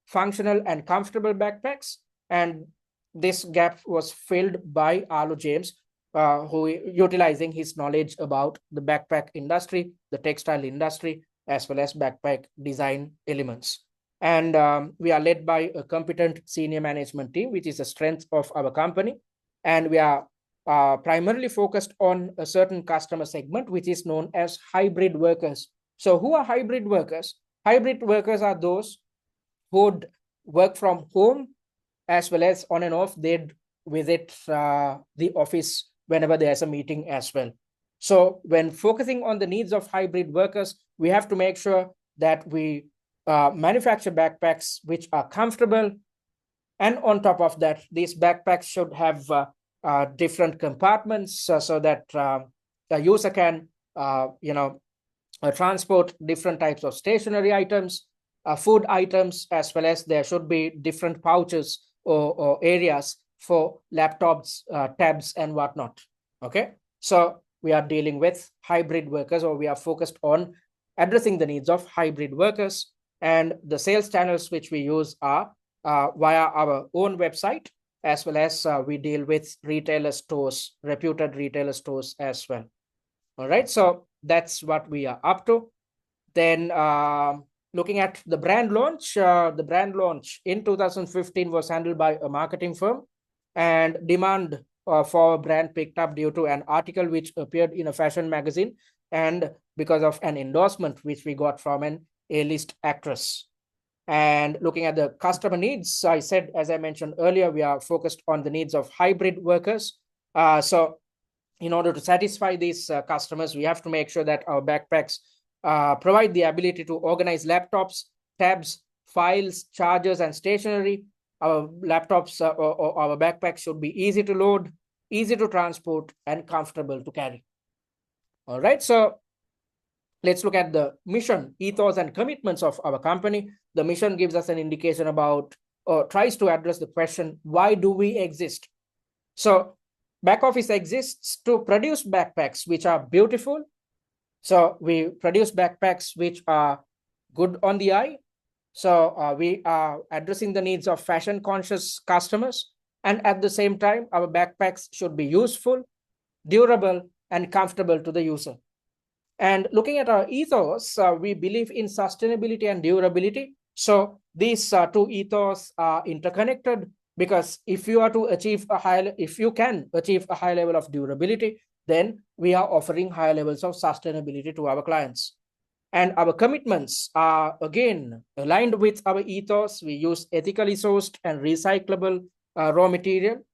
[SPEAKER 1] functional, and comfortable backpacks. And this gap was filled by Arlo James, who utilizing his knowledge about the backpack industry, the textile industry, as well as backpack design elements. And we are led by a competent senior management team, which is a strength of our company. And we are primarily focused on a certain customer segment, which is known as hybrid workers. So who are hybrid workers? Hybrid workers are those who would work from home as well as on and off. They'd visit the office whenever there's a meeting as well. So when focusing on the needs of hybrid workers, we have to make sure that we manufacture backpacks which are comfortable. And on top of that, these backpacks should have different compartments so that the user can, transport different types of stationery items, food items, as well as there should be different pouches or areas for laptops, tabs, and whatnot. Okay, so we are dealing with hybrid workers, or we are focused on addressing the needs of hybrid workers. And the sales channels which we use are via our own website, as well as we deal with retailer stores, reputed retailer stores as well. All right, so that's what we are up to. Then looking at the brand launch in 2015 was handled by a marketing firm, and demand for a brand picked up due to an article which appeared in a fashion magazine, and because of an endorsement which we got from an A-list actress. And looking at the customer needs, as I mentioned earlier, we are focused on the needs of hybrid workers. So in order to satisfy these customers, we have to make sure that our backpacks provide the ability to organize laptops, tabs, files, chargers, and stationery. Our laptops or our backpacks should be easy to load, easy to transport, and comfortable to carry. All right, so let's look at the mission, ethos, and commitments of our company. The mission gives us an indication about, or tries to address the question, why do we exist? So BackOffice exists to produce backpacks which are beautiful. So we produce backpacks which are good on the eye. So we are addressing the needs of fashion-conscious customers. And at the same time, our backpacks should be useful, durable, and comfortable to the user. And looking at our ethos, we believe in sustainability and durability. So these two ethos are interconnected, because if you can achieve a high level of durability, then we are offering higher levels of sustainability to our clients. And our commitments are, again, aligned with our ethos. We use ethically sourced and recyclable raw material.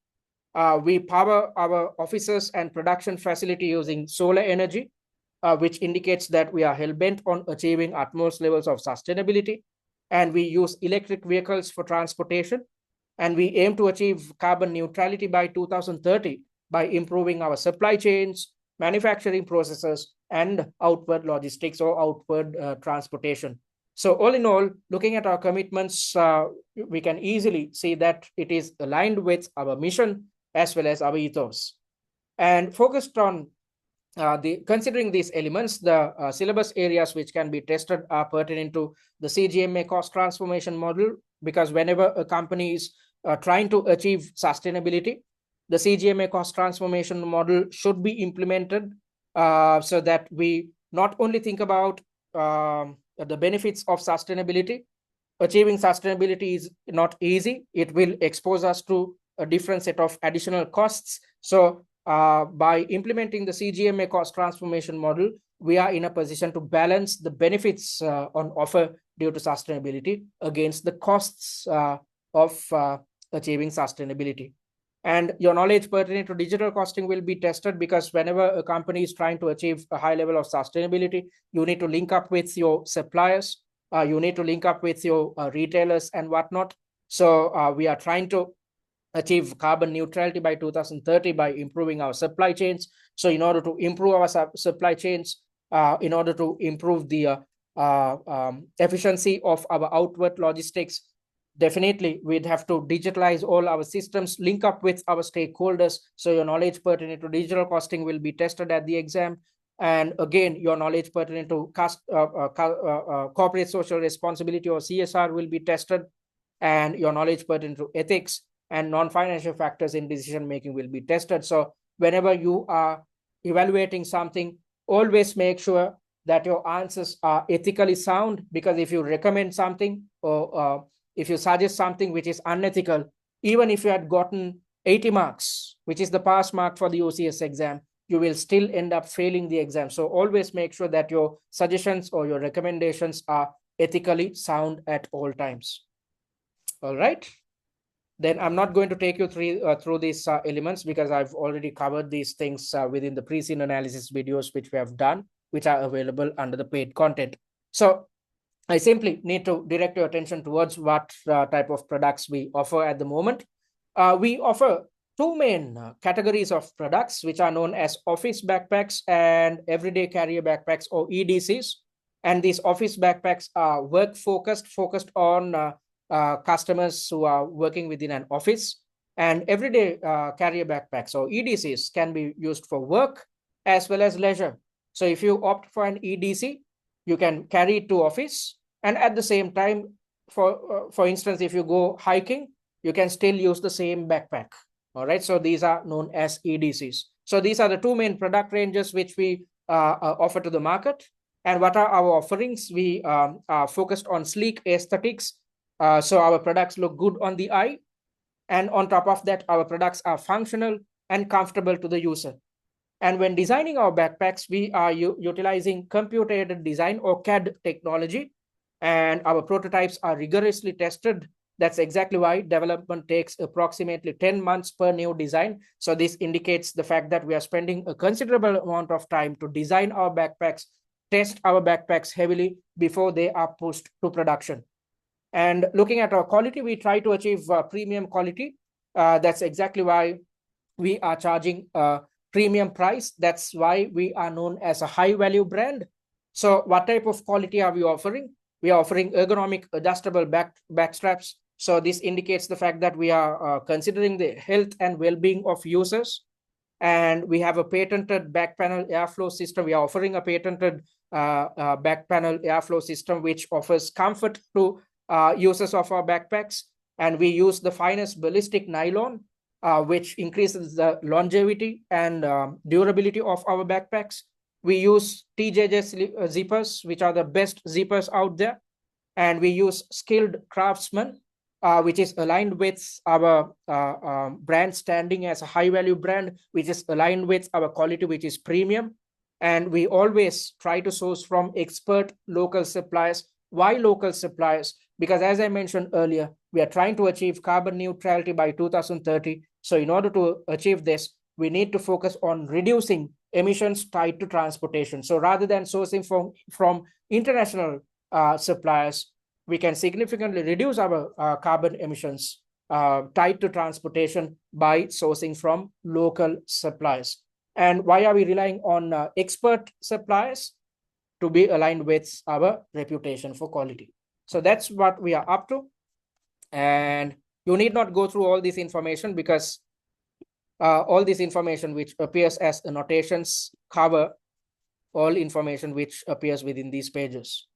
[SPEAKER 1] We power our offices and production facility using solar energy, which indicates that we are hell-bent on achieving utmost levels of sustainability. And we use electric vehicles for transportation. And we aim to achieve carbon neutrality by 2030 by improving our supply chains, manufacturing processes, and outward logistics or outward transportation. So all in all, looking at our commitments, we can easily see that it is aligned with our mission as well as our ethos. And focused on considering these elements, the syllabus areas which can be tested are pertinent to the CGMA cost transformation model, because whenever a company is trying to achieve sustainability, the CGMA cost transformation model should be implemented so that we not only think about the benefits of sustainability. Achieving sustainability is not easy. It will expose us to a different set of additional costs. So by implementing the CGMA cost transformation model, we are in a position to balance the benefits on offer due to sustainability against the costs of achieving sustainability. And your knowledge pertaining to digital costing will be tested, because whenever a company is trying to achieve a high level of sustainability, you need to link up with your suppliers, you need to link up with your retailers and whatnot. So we are trying to achieve carbon neutrality by 2030 by improving our supply chains. So in order to improve our supply chains, in order to improve the efficiency of our outward logistics, definitely we'd have to digitalize all our systems, link up with our stakeholders. So your knowledge pertinent to digital costing will be tested at the exam. And again, your knowledge pertinent to corporate social responsibility or CSR will be tested. And your knowledge pertinent to ethics and non-financial factors in decision making will be tested. So whenever you are evaluating something, always make sure that your answers are ethically sound, because if you recommend something or if you suggest something which is unethical, even if you had gotten 80 marks, which is the pass mark for the OCS exam, you will still end up failing the exam. So always make sure that your suggestions or your recommendations are ethically sound at all times. All right. Then I'm not going to take you through these elements, because I've already covered these things within the Preseen analysis videos which we have done, which are available under the paid content. So I simply need to direct your attention towards what type of products we offer at the moment. We offer two main categories of products, which are known as office backpacks and everyday carrier backpacks, or EDCs. And these office backpacks are work focused on customers who are working within an office. And everyday carrier backpacks, or EDCs, can be used for work as well as leisure. So if you opt for an EDC, you can carry it to office, and at the same time, for instance, if you go hiking, you can still use the same backpack. All right, so these are known as EDCs. So these are the two main product ranges which we offer to the market. And what are our offerings? We are focused on sleek aesthetics. So our products look good on the eye. And on top of that, our products are functional and comfortable to the user. And when designing our backpacks, we are utilizing computer-aided design, or CAD technology, and our prototypes are rigorously tested. That's exactly why development takes approximately 10 months per new design. So this indicates the fact that we are spending a considerable amount of time to design our backpacks, test our backpacks heavily before they are pushed to production. And looking at our quality, we try to achieve premium quality. That's exactly why we are charging a premium price. That's why we are known as a high value brand. So what type of quality are we offering? We are offering ergonomic adjustable back straps. So this indicates the fact that we are considering the health and well-being of users. And we have a patented back panel airflow system. We are offering a patented back panel airflow system, which offers comfort to users of our backpacks. And we use the finest ballistic nylon, which increases the longevity and durability of our backpacks. We use TJJ zippers, which are the best zippers out there. And we use skilled craftsmen, which is aligned with our brand standing as a high value brand, which is aligned with our quality, which is premium. And we always try to source from expert local suppliers. Why local suppliers? Because as I mentioned earlier, we are trying to achieve carbon neutrality by 2030. So in order to achieve this, we need to focus on reducing emissions tied to transportation. So rather than sourcing from international suppliers, we can significantly reduce our carbon emissions tied to transportation by sourcing from local suppliers. And why are we relying on expert suppliers? To be aligned with our reputation for quality. So that's what we are up to. And you need not go through all this information, because all this information which appears as annotations cover all information which appears within these pages.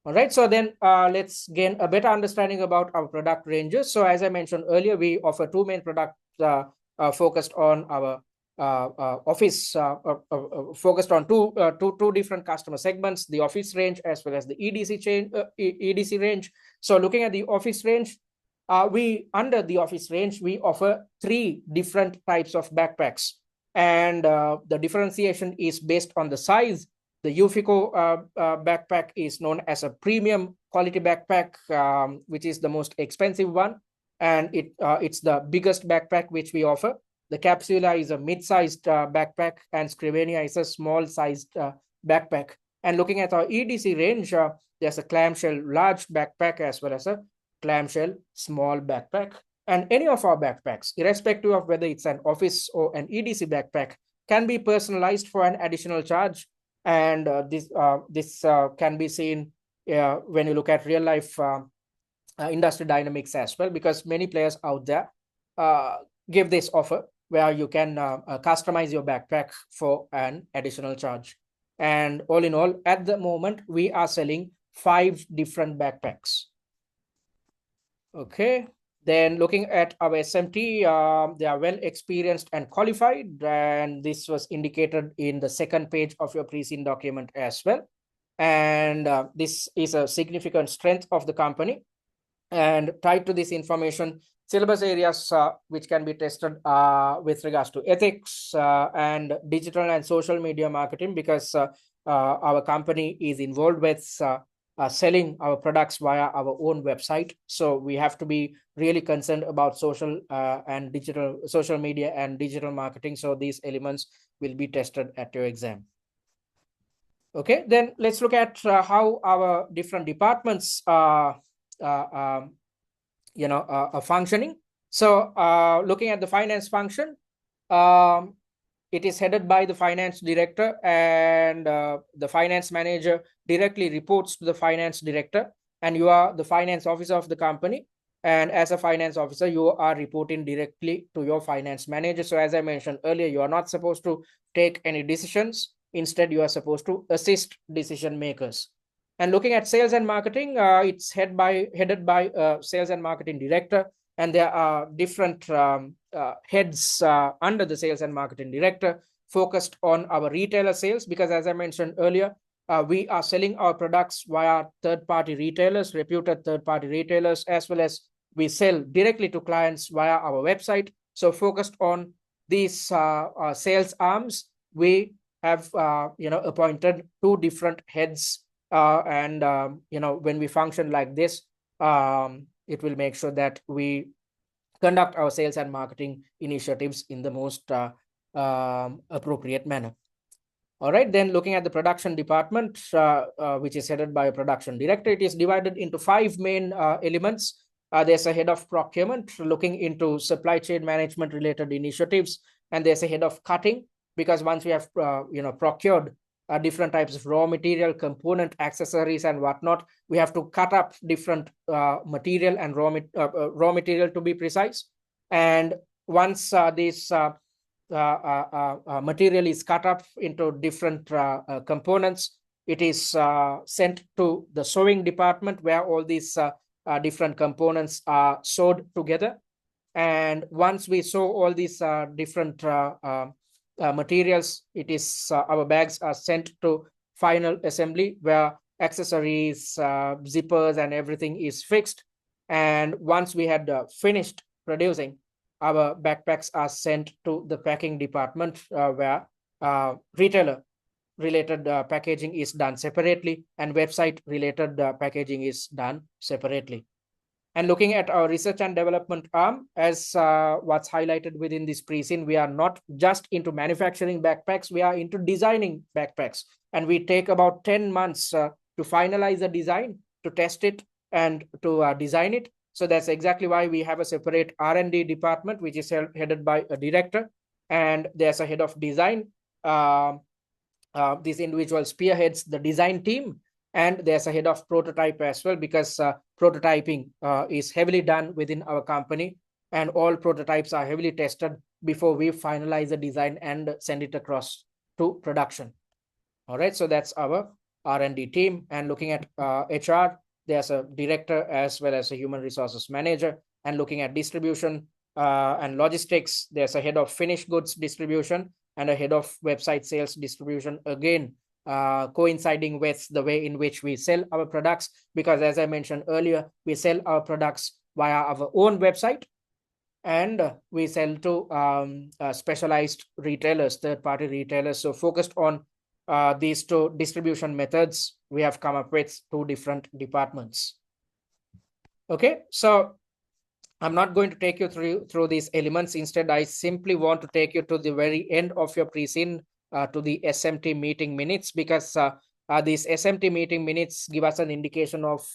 [SPEAKER 1] All right, so then let's gain a better understanding about our product ranges. So as I mentioned earlier, we offer two main products focused on our office, focused on two different customer segments, the office range as well as the EDC range. So looking at the office range, under the office range, we offer three different types of backpacks. And the differentiation is based on the size. The UFICO backpack is known as a premium quality backpack, which is the most expensive one. And it's the biggest backpack which we offer. The Capsula is a mid-sized backpack, and Scrivania is a small-sized backpack. And looking at our EDC range, there's a clamshell large backpack as well as a clamshell small backpack. And any of our backpacks, irrespective of whether it's an office or an EDC backpack, can be personalized for an additional charge. And this can be seen when you look at real life industry dynamics as well, because many players out there give this offer where you can customize your backpack for an additional charge. And all in all, at the moment, we are selling 5 different backpacks. Okay. Then looking at our SMT, they are well experienced and qualified, and this was indicated in the second page of your Preseen document as well. And this is a significant strength of the company. And tied to this information, syllabus areas which can be tested with regards to ethics and digital and social media marketing, because our company is involved with selling our products via our own website. So we have to be really concerned about social media and digital marketing. So these elements will be tested at your exam. Okay, then let's look at how our different departments are functioning. So looking at the finance function, it is headed by the finance director, and the finance manager directly reports to the finance director, and you are the finance officer of the company. And as a finance officer, you are reporting directly to your finance manager. So as I mentioned earlier, you are not supposed to take any decisions. Instead, you are supposed to assist decision makers. And looking at sales and marketing, it's headed by sales and marketing director, and there are different heads under the sales and marketing director focused on our retailer sales, because as I mentioned earlier, we are selling our products via third-party retailers, reputed third-party retailers, as well as we sell directly to clients via our website. So focused on these sales arms, we have appointed 2 different heads. When we function like this, it will make sure that we conduct our sales and marketing initiatives in the most appropriate manner. All right, then looking at the production department, which is headed by a production director, it is divided into 5 main elements. There's a head of procurement looking into supply chain management related initiatives, and there's a head of cutting, because once we have procured different types of raw material, component, accessories, and whatnot, we have to cut up different material and raw material, to be precise. And once this material is cut up into different components, it is sent to the sewing department, where all these different components are sewed together. And once we sew all these different materials, it is our bags are sent to final assembly, where accessories, zippers, and everything is fixed. And once we had finished producing, our backpacks are sent to the packing department, where retailer related packaging is done separately, and website related packaging is done separately. And looking at our research and development arm, as what's highlighted within this Preseen, we are not just into manufacturing backpacks, we are into designing backpacks. And we take about 10 months to finalize a design, to test it, and to design it. So that's exactly why we have a separate R&D department, which is headed by a director. And there's a head of design. This individual spearheads the design team. And there's a head of prototype as well, because prototyping is heavily done within our company, and all prototypes are heavily tested before we finalize the design and send it across to production. All right, so that's our R&D team. And looking at HR, there's a director as well as a human resources manager. And looking at distribution and logistics, there's a head of finished goods distribution and a head of website sales distribution, again coinciding with the way in which we sell our products, because as I mentioned earlier, we sell our products via our own website, and we sell to specialized retailers, third-party retailers. So focused on these 2 distribution methods, we have come up with 2 different departments. Okay, so I'm not going to take you through these elements. Instead, I simply want to take you to the very end of your Preseen, to the SMT meeting minutes, because these SMT meeting minutes give us an indication of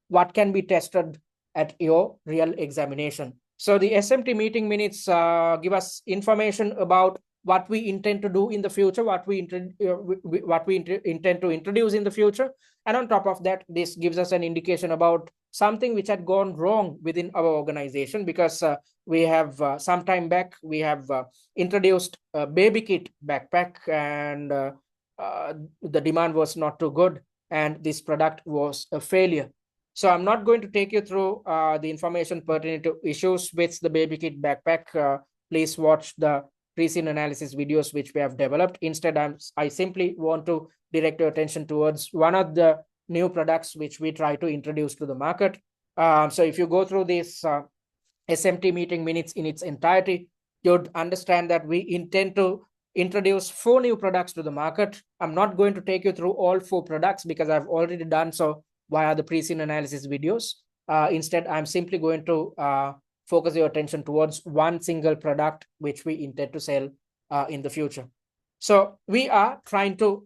[SPEAKER 1] what can be tested at your real examination. So the SMT meeting minutes give us information about what we intend to do in the future, what we intend to introduce in the future. And on top of that, this gives us an indication about something which had gone wrong within our organization, because we have some time back, we have introduced a baby kit backpack, and the demand was not too good, and this product was a failure. So I'm not going to take you through the information pertaining to issues with the baby kit backpack. Please watch the Preseen analysis videos which we have developed. Instead, I simply want to direct your attention towards one of the new products which we try to introduce to the market. So if you go through this SMT meeting minutes in its entirety, you'd understand that we intend to introduce 4 new products to the market. I'm not going to take you through all 4 products because I've already done so via the Preseen analysis videos. Instead, I'm simply going to focus your attention towards one single product which we intend to sell in the future. So we are trying to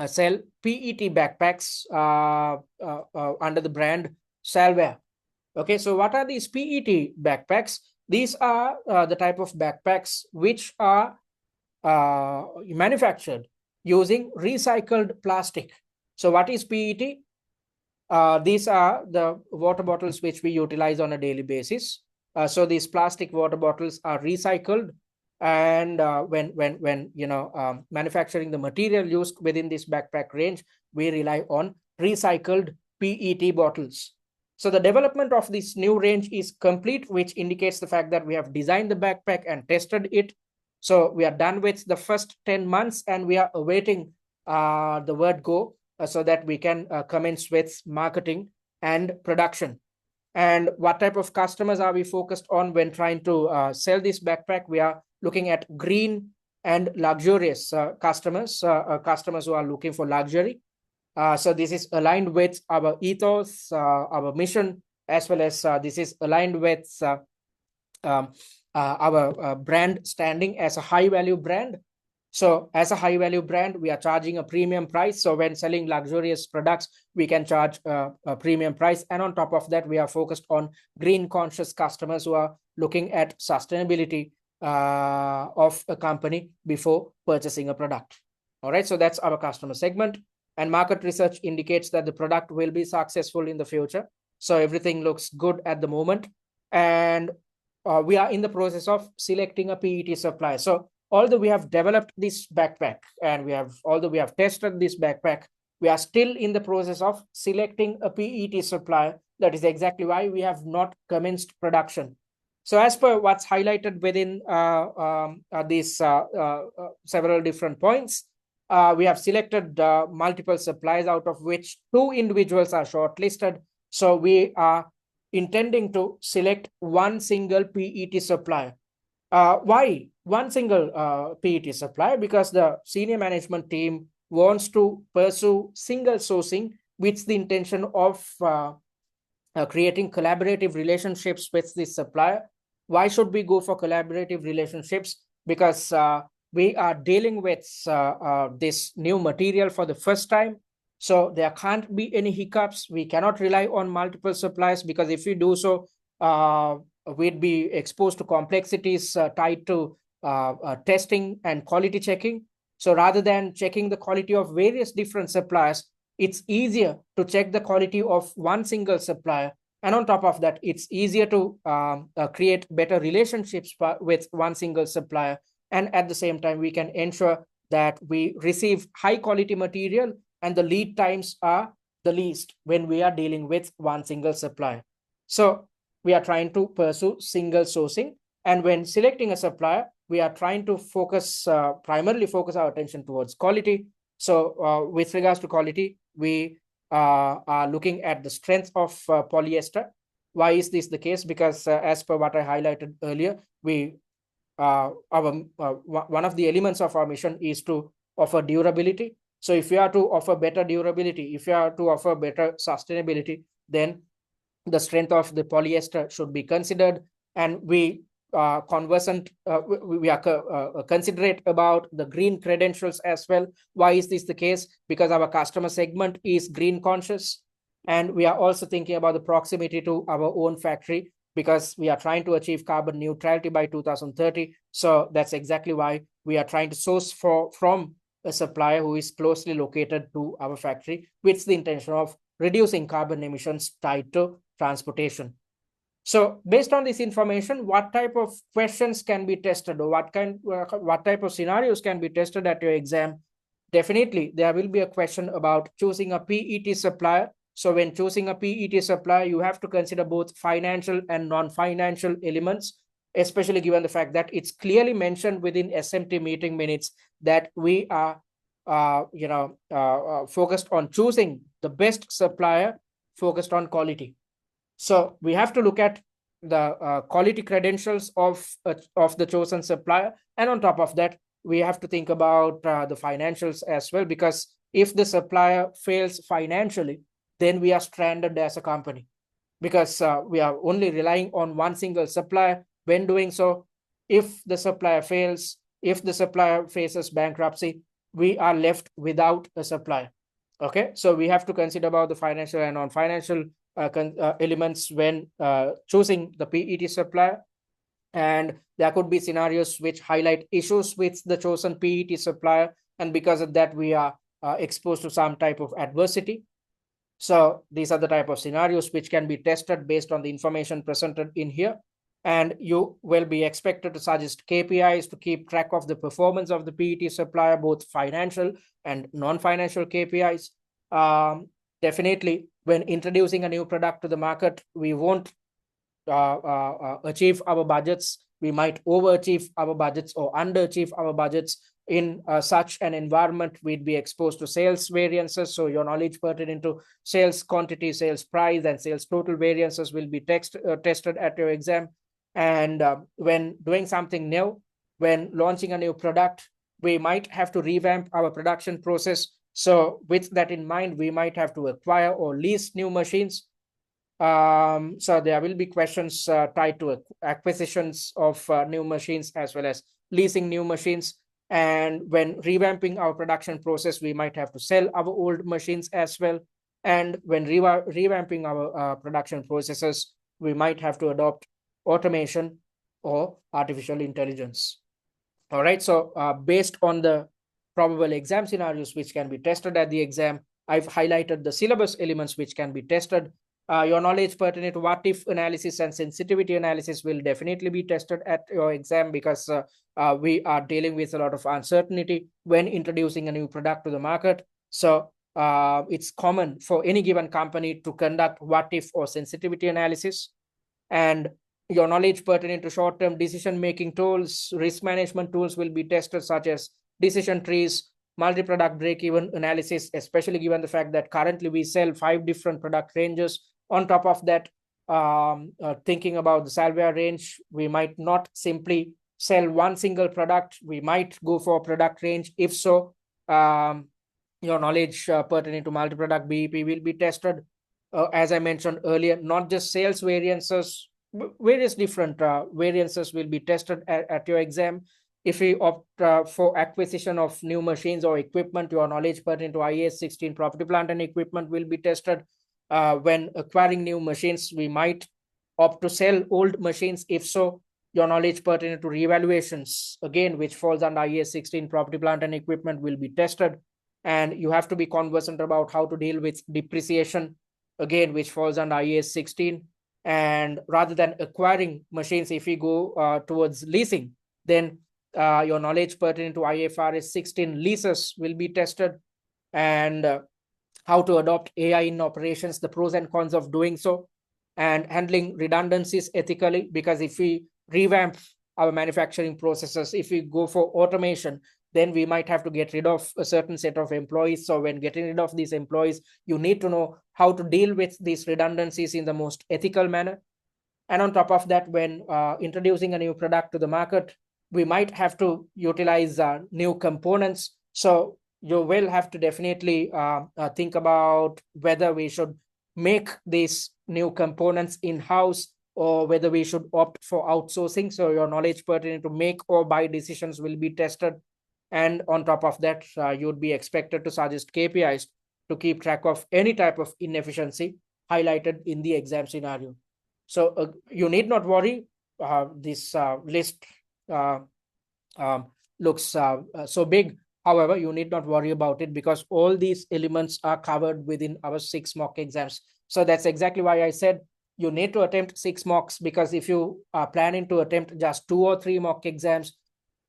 [SPEAKER 1] sell PET backpacks under the brand Salware. Okay, so what are these PET backpacks? These are the type of backpacks which are manufactured using recycled plastic. So what is PET? These are the water bottles which we utilize on a daily basis. So these plastic water bottles are recycled, and when manufacturing the material used within this backpack range, we rely on recycled PET bottles. So the development of this new range is complete, which indicates the fact that we have designed the backpack and tested it. So we are done with the first 10 months, and we are awaiting the word go so that we can commence with marketing and production. And what type of customers are we focused on when trying to sell this backpack? We are looking at green and luxurious customers, customers who are looking for luxury. So this is aligned with our ethos, our mission, as well as this is aligned with our brand standing as a high value brand. So as a high value brand, we are charging a premium price. So when selling luxurious products, we can charge a premium price. And on top of that, we are focused on green conscious customers who are looking at sustainability of a company before purchasing a product. All right, so that's our customer segment. And market research indicates that the product will be successful in the future. So everything looks good at the moment. And we are in the process of selecting a PET supplier. So although we have developed this backpack and although we have tested this backpack, we are still in the process of selecting a PET supplier. That is exactly why we have not commenced production. So as per what's highlighted within these several different points, we have selected multiple suppliers, out of which 2 individuals are shortlisted. So we are intending to select one single PET supplier. Why one single PET supplier? Because the senior management team wants to pursue single sourcing with the intention of creating collaborative relationships with this supplier. Why should we go for collaborative relationships? Because we are dealing with this new material for the first time. So there can't be any hiccups. We cannot rely on multiple suppliers, because if we do so, we'd be exposed to complexities tied to testing and quality checking. So rather than checking the quality of various different suppliers, it's easier to check the quality of one single supplier. And on top of that, it's easier to create better relationships with one single supplier. And at the same time, we can ensure that we receive high quality material and the lead times are the least when we are dealing with one single supplier. So we are trying to pursue single sourcing. And when selecting a supplier, we are trying to primarily focus our attention towards quality. So with regards to quality, we are looking at the strength of polyester. Why is this the case? Because as per what I highlighted earlier, one of the elements of our mission is to offer durability. So if you are to offer better durability, if you are to offer better sustainability, then the strength of the polyester should be considered. And we are considerate about the green credentials as well. Why is this the case? Because our customer segment is green conscious, and we are also thinking about the proximity to our own factory. because we are trying to achieve carbon neutrality by 2030. So that's exactly why we are trying to source from a supplier who is closely located to our factory with the intention of reducing carbon emissions tied to transportation. So based on this information, what type of questions can be tested, or what type of scenarios can be tested at your exam? Definitely, there will be a question about choosing a PET supplier. So when choosing a PET supplier, you have to consider both financial and non-financial elements, especially given the fact that it's clearly mentioned within SMT meeting minutes that we are focused on choosing the best supplier focused on quality. So we have to look at the quality credentials of the chosen supplier, and on top of that, we have to think about the financials as well, because if the supplier fails financially, then we are stranded as a company, because we are only relying on one single supplier. When doing so, if the supplier fails, if the supplier faces bankruptcy, we are left without a supplier. Okay, so we have to consider about the financial and non-financial elements when choosing the PET supplier. And there could be scenarios which highlight issues with the chosen PET supplier, and because of that we are exposed to some type of adversity. So these are the type of scenarios which can be tested based on the information presented in here. And you will be expected to suggest KPIs to keep track of the performance of the PET supplier, both financial and non-financial KPIs. Definitely, when introducing a new product to the market, we won't achieve our budgets. We might overachieve our budgets or underachieve our budgets. In such an environment, we'd be exposed to sales variances. So your knowledge pertinent to sales quantity, sales price, and sales total variances will be tested at your exam. And when doing something new, when launching a new product, we might have to revamp our production process. So with that in mind, we might have to acquire or lease new machines. So there will be questions tied to acquisitions of new machines as well as leasing new machines. And when revamping our production process, we might have to sell our old machines as well. And when revamping our production processes, we might have to adopt automation or artificial intelligence. All right, so based on the probable exam scenarios which can be tested at the exam, I've highlighted the syllabus elements which can be tested. Your knowledge pertinent to what if analysis and sensitivity analysis will definitely be tested at your exam, because we are dealing with a lot of uncertainty when introducing a new product to the market. So it's common for any given company to conduct what if or sensitivity analysis. And your knowledge pertinent to short-term decision-making tools, risk management tools will be tested, such as decision trees, multi-product break-even analysis, especially given the fact that currently we sell 5 different product ranges. On top of that, thinking about the Salvia range, we might not simply sell one single product. We might go for a product range. If so, your knowledge pertaining to multi-product BEP will be tested. As I mentioned earlier, not just sales variances, various different variances will be tested at your exam. If you opt for acquisition of new machines or equipment, your knowledge pertaining to IAS 16 property, plant and equipment will be tested. When acquiring new machines, we might opt to sell old machines. If so, your knowledge pertaining to revaluations, again, which falls under IAS 16 property, plant and equipment, will be tested. And you have to be conversant about how to deal with depreciation, again, which falls under IAS 16. And rather than acquiring machines, if we go towards leasing, then your knowledge pertaining to IFRS 16 leases will be tested. And how to adopt AI in operations, the pros and cons of doing so, and handling redundancies ethically, because if we revamp our manufacturing processes, if we go for automation, then we might have to get rid of a certain set of employees. So when getting rid of these employees, you need to know how to deal with these redundancies in the most ethical manner. And on top of that, when introducing a new product to the market, we might have to utilize new components. So you will have to definitely think about whether we should make these new components in-house or whether we should opt for outsourcing. So your knowledge pertaining to make or buy decisions will be tested. And on top of that, you'd be expected to suggest KPIs to keep track of any type of inefficiency highlighted in the exam scenario. So you need not worry. This list looks so big. However, you need not worry about it because all these elements are covered within our 6 mock exams. So that's exactly why I said you need to attempt 6 mocks, because if you are planning to attempt just 2 or 3 mock exams,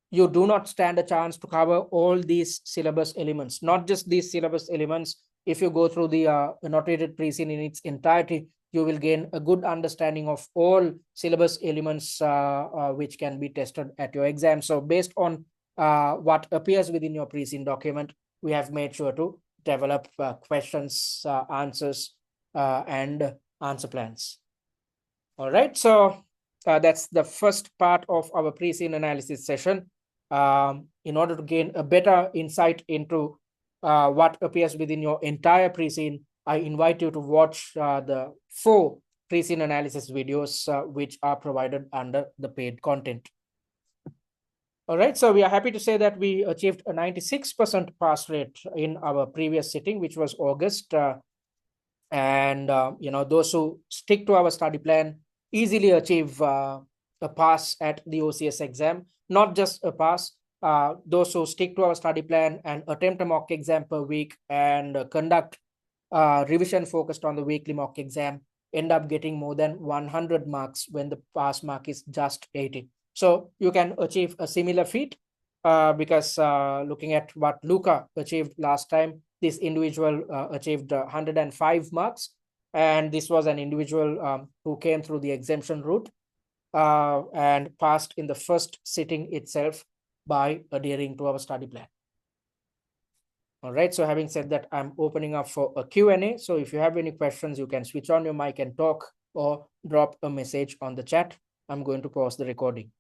[SPEAKER 1] you do not stand a chance to cover all these syllabus elements. Not just these syllabus elements. If you go through the annotated Preseen in its entirety, you will gain a good understanding of all syllabus elements which can be tested at your exam. So based on what appears within your Preseen document, we have made sure to develop questions, answers, and answer plans. All right, so that's the first part of our Preseen analysis session. In order to gain a better insight into what appears within your entire Preseen, I invite you to watch the 4 Preseen analysis videos which are provided under the paid content. All right, so we are happy to say that we achieved a 96% pass rate in our previous sitting, which was August. And those who stick to our study plan easily achieve a pass at the OCS exam. Not just a pass, those who stick to our study plan and attempt a mock exam per week and conduct revision focused on the weekly mock exam end up getting more than 100 marks when the pass mark is just 80. So you can achieve a similar feat because looking at what Luca achieved last time, this individual achieved 105 marks, and this was an individual who came through the exemption route and passed in the first sitting itself by adhering to our study plan. All right, so having said that, I'm opening up for a Q&A. So if you have any questions, you can switch on your mic and talk or drop a message on the chat. I'm going to pause the recording.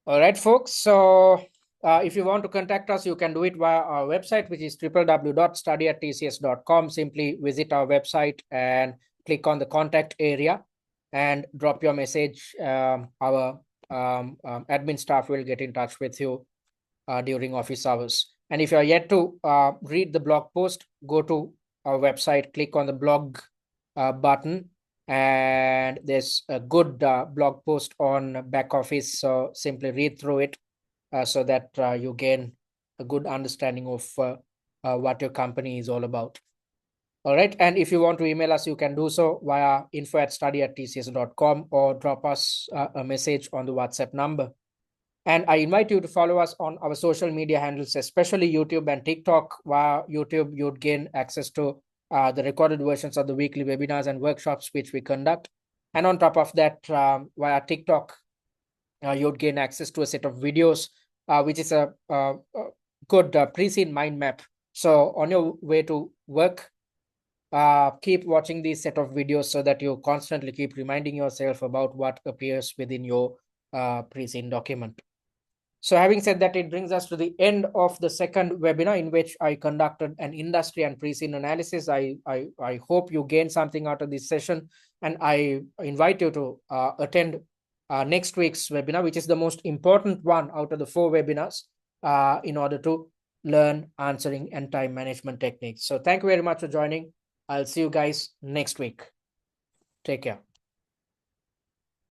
[SPEAKER 1] All right, folks. So if you want to contact us, you can do it via our website, which is www.study@tcs.com. Simply visit our website and click on the contact area and drop your message. Our admin staff will get in touch with you during office hours. And if you are yet to read the blog post, go to our website, click on the blog button, and there's a good blog post on BackOffice. So simply read through it so that you gain a good understanding of what your company is all about. All right. And if you want to email us, you can do so via info@study@tcs.com or drop us a message on the WhatsApp number. And I invite you to follow us on our social media handles, especially YouTube and TikTok. Via YouTube, you'd gain access to the recorded versions of the weekly webinars and workshops which we conduct. And on top of that, via TikTok, you'd gain access to a set of videos, which is a good Preseen mind map. So on your way to work, keep watching these set of videos so that you constantly keep reminding yourself about what appears within your Preseen document. So having said that, it brings us to the end of the second webinar in which I conducted an industry and Preseen analysis. I hope you gain something out of this session, and I invite you to attend next week's webinar, which is the most important one out of the 4 webinars in order to learn answering and time management techniques. So thank you very much for joining. I'll see you guys next week. Take care.